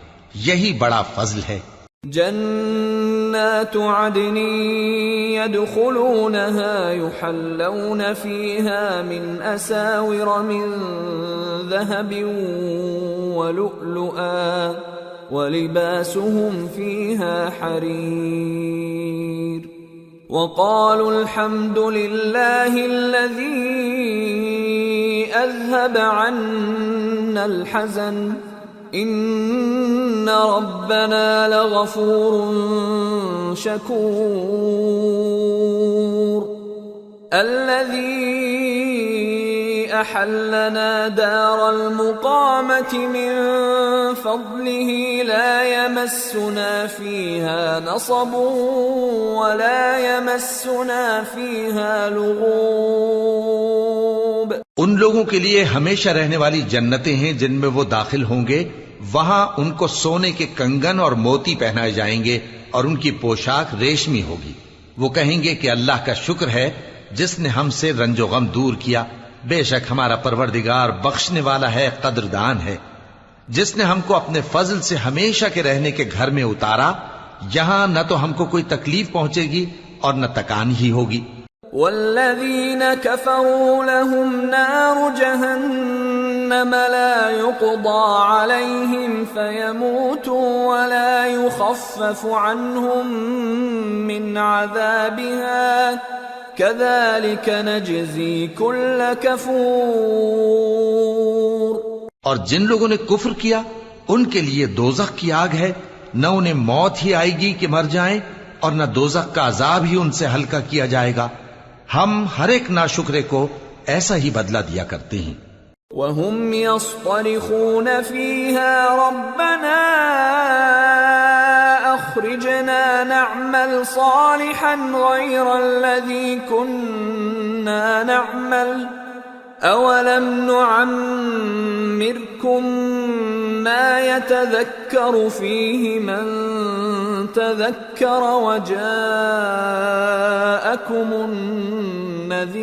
یہی بڑا فضل ہے۔
جنات عدن يدخلونها يحلون فيها من أساور من ذهب ولؤلؤا ولباسهم فيها حرير وقالوا الحمد لله الذي أذهب عنا الحزن ان ربنا لغفور شکور۔ الذي احلنا دار المقامة من فضله لا يمسنا فيها نصب ولا يمسنا فيها لغوب۔
ان لوگوں کے لیے ہمیشہ رہنے والی جنتیں ہیں جن میں وہ داخل ہوں گے، وہاں ان کو سونے کے کنگن اور موتی پہنائے جائیں گے اور ان کی پوشاک ریشمی ہوگی۔ وہ کہیں گے کہ اللہ کا شکر ہے جس نے ہم سے رنج و غم دور کیا، بے شک ہمارا پروردگار بخشنے والا ہے، قدردان ہے، جس نے ہم کو اپنے فضل سے ہمیشہ کے رہنے کے گھر میں اتارا، یہاں نہ تو ہم کو کوئی تکلیف پہنچے گی اور نہ تکان ہی ہوگی۔
والذین کفروا لهم نار جہنم لا يقضى عليهم فيموتوا ولا يخفف عنهم من عذابها كذلك نجزي كل كفور۔
اور جن لوگوں نے کفر کیا ان کے لیے دوزخ کی آگ ہے، نہ انہیں موت ہی آئے گی کہ مر جائیں اور نہ دوزخ کا عذاب ہی ان سے ہلکا کیا جائے گا، ہم ہر ایک ناشکرے کو ایسا ہی بدلہ دیا کرتے ہیں۔
وَهُمْ يَصْطَرِخُونَ فِيهَا رَبَّنَا أَخْرِجْنَا نَعْمَلْ صَالِحًا غَيْرَ الَّذِي كُنَّا نَعْمَلُ أَوَلَمْ نُعَمِّرْكُمْ مَا يَتَذَكَّرُ فِيهِ مَنْ تَذَكَّرَ وَجَاءَكُمُ النَّذِيرُ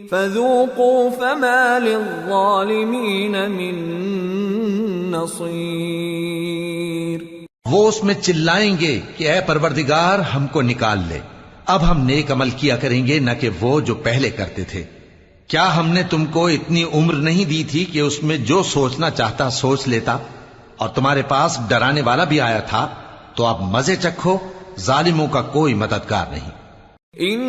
فَذُوقُوا فَمَا لِلظَّالِمِينَ مِن نصير.
وہ اس میں چلائیں گے کہ اے پروردگار ہم کو نکال لے. اب ہم نیک عمل کیا کریں گے نہ کہ وہ جو پہلے کرتے تھے. کیا ہم نے تم کو اتنی عمر نہیں دی تھی کہ اس میں جو سوچنا چاہتا سوچ لیتا؟ اور تمہارے پاس ڈرانے والا بھی آیا تھا. تو اب مزے چکھو، ظالموں کا کوئی مددگار نہیں.
ان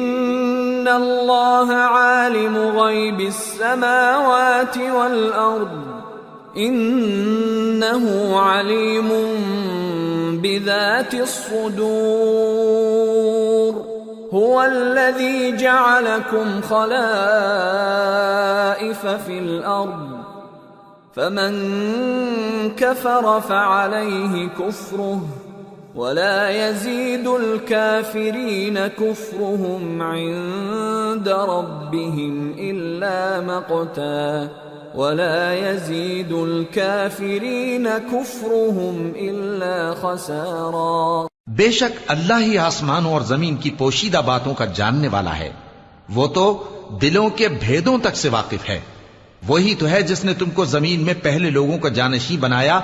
اللہ عالم غیب السماوات والارض انہ علیم بذات الصدور. هو الذي جعلكم خلائف في الأرض فمن كفر فعليه كفره ولا يزيد الكافرين كفرهم عند ربهم إلا مقتا ولا يزيد الكافرين كفرهم إلا خسارا.
بے شک اللہ ہی آسمانوں اور زمین کی پوشیدہ باتوں کا جاننے والا ہے. وہ تو دلوں کے بھیدوں تک سے واقف ہے. وہی تو ہے جس نے تم کو زمین میں پہلے لوگوں کا جانشین بنایا.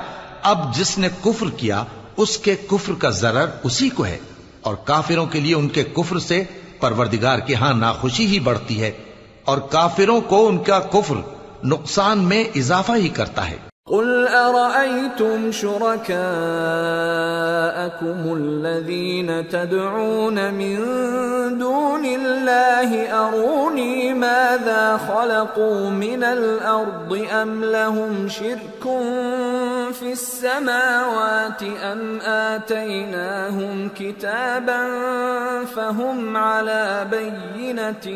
اب جس نے کفر کیا اس کے کفر کا ضرر اسی کو ہے، اور کافروں کے لیے ان کے کفر سے پروردگار کے ہاں ناخوشی ہی بڑھتی ہے، اور کافروں کو ان کا کفر نقصان میں اضافہ ہی کرتا ہے.
قل أرأيتم شركاءكم الذين تدعون من دون الله أروني ماذا خلقوا من الأرض أم لهم شرك في السماوات أم آتيناهم كتابا فهم على بينة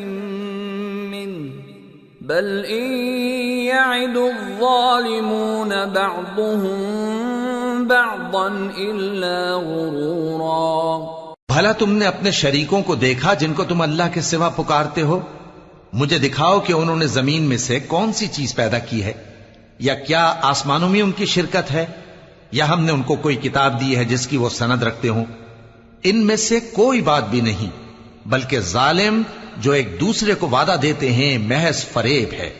منه بل ان يعد الظالمون بعضهم بعضا الا غرورا.
بھلا تم نے اپنے شریکوں کو دیکھا جن کو تم اللہ کے سوا پکارتے ہو؟ مجھے دکھاؤ کہ انہوں نے زمین میں سے کون سی چیز پیدا کی ہے، یا کیا آسمانوں میں ان کی شرکت ہے، یا ہم نے ان کو کوئی کتاب دی ہے جس کی وہ سند رکھتے ہوں؟ ان میں سے کوئی بات بھی نہیں، بلکہ ظالم جو ایک دوسرے کو وعدہ دیتے ہیں محض فریب ہے.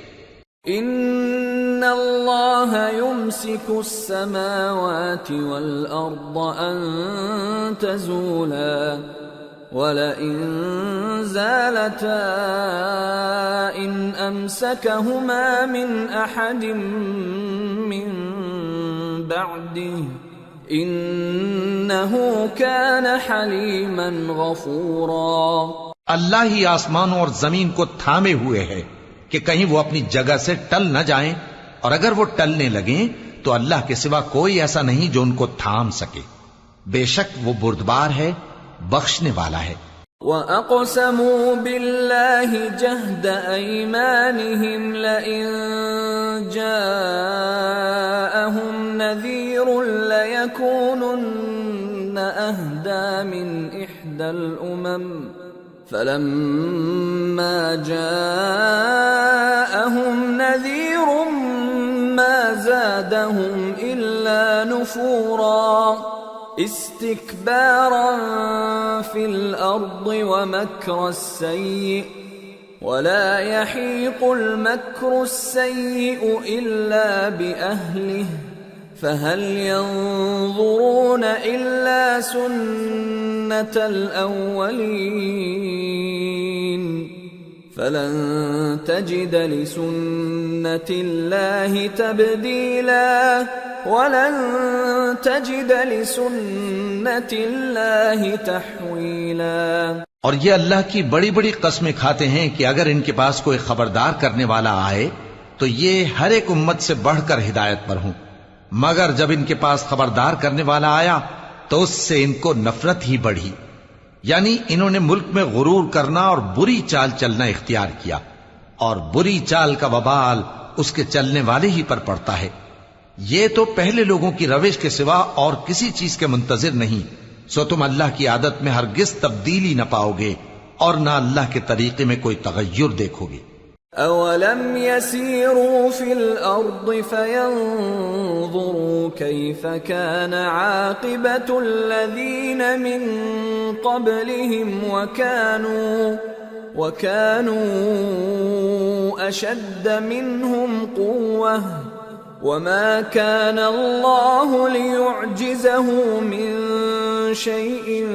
ان اللہ یمسک السماوات والارض ان تزولا ولئن زالتا ان امسکہما من احد من بعده انہ کان حلیما غفورا.
اللہ ہی آسمانوں اور زمین کو تھامے ہوئے ہے کہ کہیں وہ اپنی جگہ سے ٹل نہ جائیں، اور اگر وہ ٹلنے لگیں تو اللہ کے سوا کوئی ایسا نہیں جو ان کو تھام سکے. بے شک وہ بردبار ہے، بخشنے والا ہے.
وَأَقْسَمُوا بِاللَّهِ جَهْدَ أَيْمَانِهِمْ لَئِن جَاءَهُمْ نَذِيرٌ لَيَكُونُنَّ أَهْدَى مِنْ إِحْدَى الْأُمَمِ فَلَمَّا جَاءَهُمْ نَذِيرٌ مَا زَادَهُمْ إِلَّا نُفُورًا اسْتِكْبَارًا فِي الْأَرْضِ وَمَكْرَ السَّيِّئِ وَلَا يَحِيقُ الْمَكْرُ السَّيِّئُ إِلَّا بِأَهْلِهِ فَهَلْ يَنظُرُونَ إِلَّا سُنَّةَ الْأَوَّلِينَ فَلَن تَجِدَ لِسُنَّةِ اللَّهِ تَبْدِيلًا وَلَن تَجِدَ لِسُنَّةِ اللَّهِ تَحْوِيلًا.
اور یہ اللہ کی بڑی بڑی قسمیں کھاتے ہیں کہ اگر ان کے پاس کوئی خبردار کرنے والا آئے تو یہ ہر ایک امت سے بڑھ کر ہدایت پر ہوں، مگر جب ان کے پاس خبردار کرنے والا آیا تو اس سے ان کو نفرت ہی بڑھی. یعنی انہوں نے ملک میں غرور کرنا اور بری چال چلنا اختیار کیا، اور بری چال کا وبال اس کے چلنے والے ہی پر پڑتا ہے. یہ تو پہلے لوگوں کی روش کے سوا اور کسی چیز کے منتظر نہیں، سو تم اللہ کی عادت میں ہرگز تبدیلی نہ پاؤ گے اور نہ اللہ کے طریقے میں کوئی تغیر دیکھو گے.
اولم يسيروا في الارض فينظروا كيف كان عاقبة الذين من قبلهم وكانوا اشد منهم قوة وما كان الله ليعجزه من شيء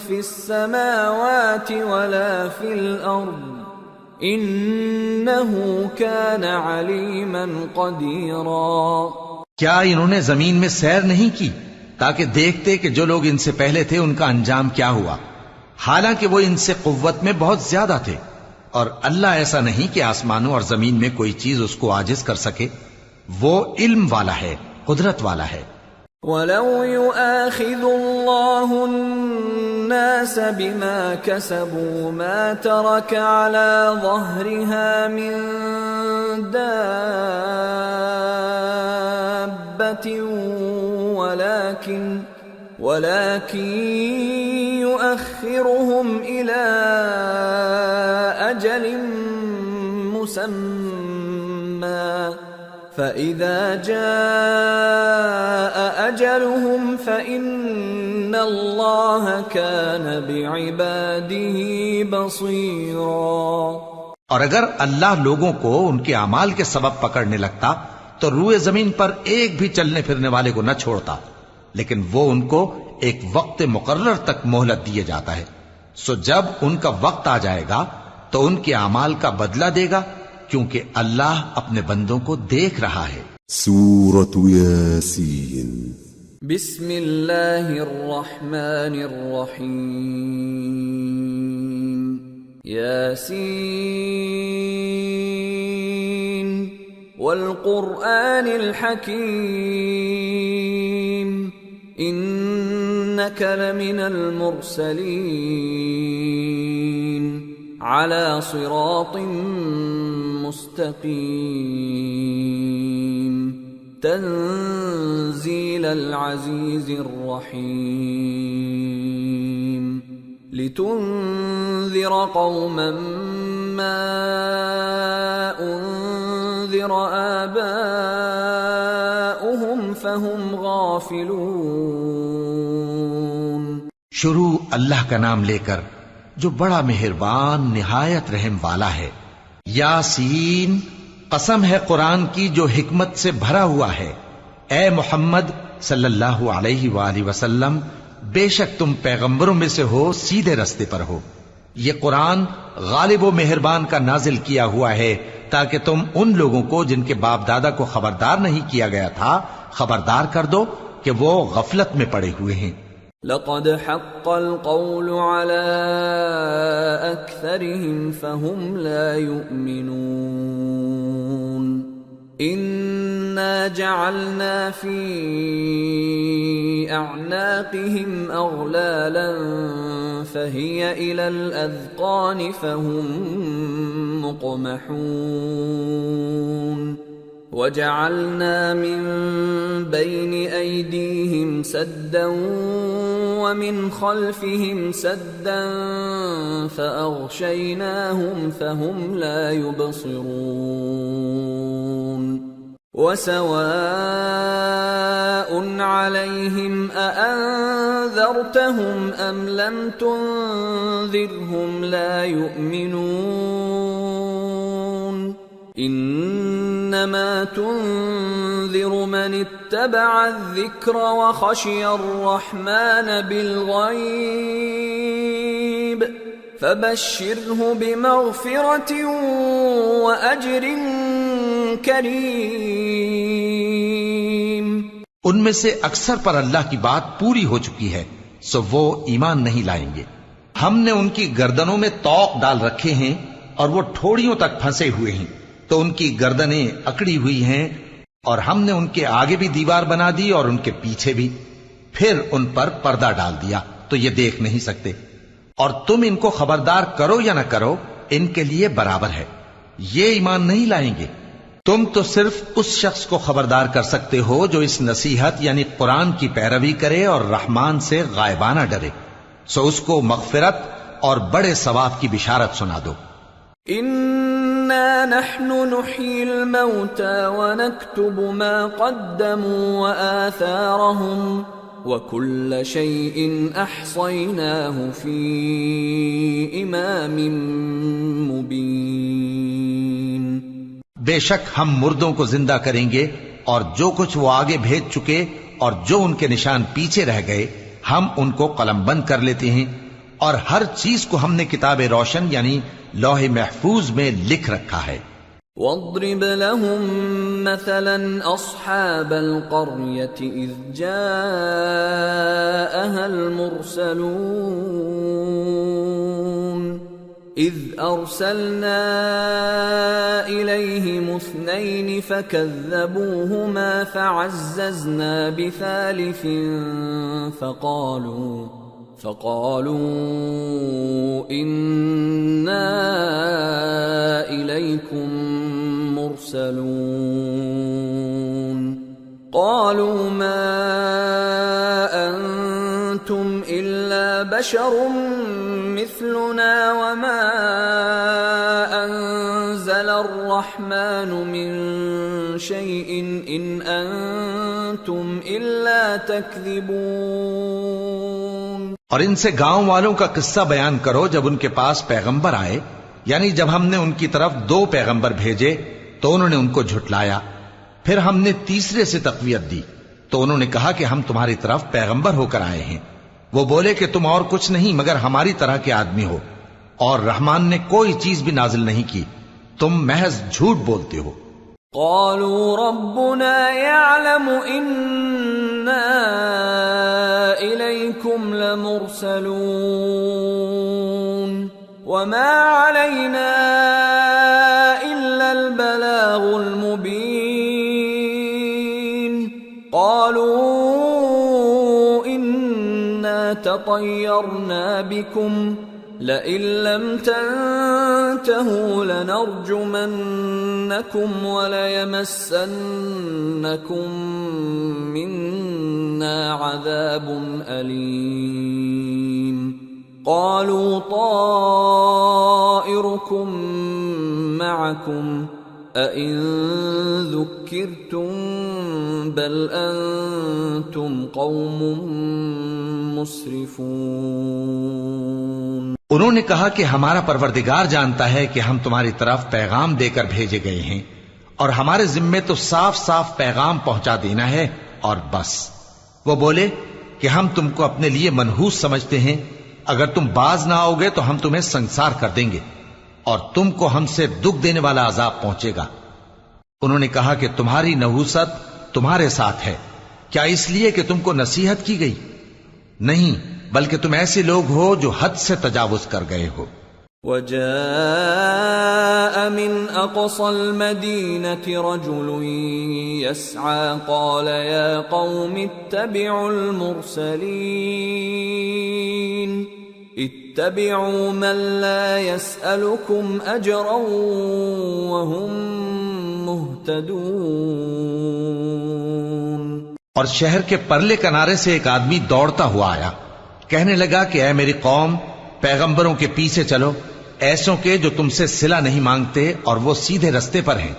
في السماوات ولا في الأرض إنه كان عليما قديرا۔
کیا انہوں نے زمین میں سیر نہیں کی تاکہ دیکھتے کہ جو لوگ ان سے پہلے تھے ان کا انجام کیا ہوا، حالانکہ وہ ان سے قوت میں بہت زیادہ تھے، اور اللہ ایسا نہیں کہ آسمانوں اور زمین میں کوئی چیز اس کو عاجز کر سکے، وہ علم والا ہے، قدرت والا ہے۔
وَلَوْ يُؤَاخِذُ اللَّهُ النَّاسَ بِمَا كَسَبُوا مَا تَرَكَ عَلَى ظَهْرِهَا مِن دَابَّةٍ وَلَكِنْ يُؤَخِّرُهُمْ إِلَى أَجَلٍ مُّسَمًّى فَإِذَا جَاءَ أَجَلُهُمْ فَإِنَّ اللَّهَ كَانَ بِعِبَادِهِ بَصِيرًا۔
اور اگر اللہ لوگوں کو ان کے اعمال کے سبب پکڑنے لگتا تو روئے زمین پر ایک بھی چلنے پھرنے والے کو نہ چھوڑتا، لیکن وہ ان کو ایک وقت مقرر تک مہلت دیے جاتا ہے، سو جب ان کا وقت آ جائے گا تو ان کے اعمال کا بدلہ دے گا، کیونکہ اللہ اپنے بندوں کو دیکھ رہا ہے۔
سورة ياسين۔
بسم اللہ الرحمن الرحیم۔ یاسین والقرآن الحکیم انک لمن المرسلین على صراط مستقیم تنزیل العزیز الرحیم لتنذر قوما ما انذر آباؤهم فهم غافلون۔
شروع اللہ کا نام لے کر جو بڑا مہربان نہایت رحم والا ہے۔ یاسین، قسم ہے قرآن کی جو حکمت سے بھرا ہوا ہے۔ اے محمد صلی اللہ علیہ وآلہ وسلم، بے شک تم پیغمبروں میں سے ہو، سیدھے رستے پر ہو۔ یہ قرآن غالب و مہربان کا نازل کیا ہوا ہے تاکہ تم ان لوگوں کو جن کے باپ دادا کو خبردار نہیں کیا گیا تھا خبردار کر دو کہ وہ غفلت میں پڑے ہوئے ہیں۔
لقد حق القول على أكثرهم فهم لا يؤمنون إنا جعلنا في أعناقهم أغلالا فهي إلى الأذقان فهم مقمحون وَجَعَلْنَا مِن بَيْنِ أَيْدِيهِمْ سَدًّا وَمِنْ خَلْفِهِمْ سَدًّا فَأَغْشَيْنَاهُمْ فَهُمْ لَا يُبْصِرُونَ وَسَوَاءٌ عَلَيْهِمْ أَأَنذَرْتَهُمْ أَمْ لَمْ تُنذِرْهُمْ لَا يُؤْمِنُونَ انما تنذر من اتبع الذکر وخشی الرحمن بالغیب فبشره بمغفرة واجر کریم۔
ان میں سے اکثر پر اللہ کی بات پوری ہو چکی ہے سو وہ ایمان نہیں لائیں گے۔ ہم نے ان کی گردنوں میں طوق ڈال رکھے ہیں اور وہ ٹھوڑیوں تک پھنسے ہوئے ہیں تو ان کی گردنیں اکڑی ہوئی ہیں، اور ہم نے ان کے آگے بھی دیوار بنا دی اور ان کے پیچھے بھی، پھر ان پر پردہ ڈال دیا تو یہ دیکھ نہیں سکتے، اور تم ان کو خبردار کرو یا نہ کرو ان کے لیے برابر ہے، یہ ایمان نہیں لائیں گے۔ تم تو صرف اس شخص کو خبردار کر سکتے ہو جو اس نصیحت یعنی قرآن کی پیروی کرے اور رحمان سے غائبانہ ڈرے، سو اس کو مغفرت اور بڑے ثواب کی بشارت سنا دو۔
إِنَّا نَحْنُ نُحْيِي الْمَوْتَى وَنَكْتُبُ مَا قَدَّمُوا وَآثَارَهُمْ وَكُلَّ شَيْءٍ أَحْصَيْنَاهُ فِي إِمَامٍ مُبِينٍ۔
بے شک ہم مردوں کو زندہ کریں گے اور جو کچھ وہ آگے بھیج چکے اور جو ان کے نشان پیچھے رہ گئے ہم ان کو قلم بند کر لیتے ہیں، اور ہر چیز کو ہم نے کتاب روشن یعنی لوح محفوظ میں لکھ رکھا ہے۔
وَاضْرِبْ لَهُم مَّثَلًا أَصْحَابَ الْقَرْيَةِ إِذْ جَاءَهَا الْمُرْسَلُونَ إِذْ أَرْسَلْنَا إِلَيْهِمُ اثْنَيْنِ فَكَذَّبُوهُمَا فَعَزَّزْنَا بِثَالِثٍ فقالوا إنا إليكم مرسلون قالوا ما أنتم إلا بشر مثلنا وما أنزل الرحمن من شيء إن أنتم إلا تكذبون۔
اور ان سے گاؤں والوں کا قصہ بیان کرو جب ان کے پاس پیغمبر آئے، یعنی جب ہم نے ان کی طرف 2 پیغمبر بھیجے تو انہوں نے ان کو جھٹلایا، پھر ہم نے تیسرے سے تقویت دی تو انہوں نے کہا کہ ہم تمہاری طرف پیغمبر ہو کر آئے ہیں۔ وہ بولے کہ تم اور کچھ نہیں مگر ہماری طرح کے آدمی ہو، اور رحمان نے کوئی چیز بھی نازل نہیں کی، تم محض جھوٹ بولتے ہو۔
قالوا ربنا يعلم إنا إليكم لمرسلون وما علينا إلا البلاغ المبين قالوا إنا تطيرنا بكم لئن لم تنتهوا لنرجمنكم وليمسنكم منا عذاب أليم قالوا طائركم معكم أئن ذكرتم بل أنتم قوم مسرفون۔
انہوں نے کہا کہ ہمارا پروردگار جانتا ہے کہ ہم تمہاری طرف پیغام دے کر بھیجے گئے ہیں، اور ہمارے ذمے تو صاف صاف پیغام پہنچا دینا ہے اور بس۔ وہ بولے کہ ہم تم کو اپنے لیے منحوس سمجھتے ہیں، اگر تم باز نہ آؤ گے تو ہم تمہیں سنسار کر دیں گے اور تم کو ہم سے دکھ دینے والا عذاب پہنچے گا۔ انہوں نے کہا کہ تمہاری نحوست تمہارے ساتھ ہے، کیا اس لیے کہ تم کو نصیحت کی گئی؟ نہیں، بلکہ تم ایسے لوگ ہو جو حد سے تجاوز کر گئے ہو۔
وجاء من أقصى المدينة رجل يسعى قال يا قوم اتبعوا المرسلين اتبعوا من لا يسألكم أجرا وهم مهتدون۔
اور شہر کے پرلے کنارے سے ایک آدمی دوڑتا ہوا آیا، کہنے لگا کہ اے میری قوم، پیغمبروں کے پیچھے چلو، ایسوں کے جو تم سے صلہ نہیں مانگتے اور وہ سیدھے رستے پر ہیں۔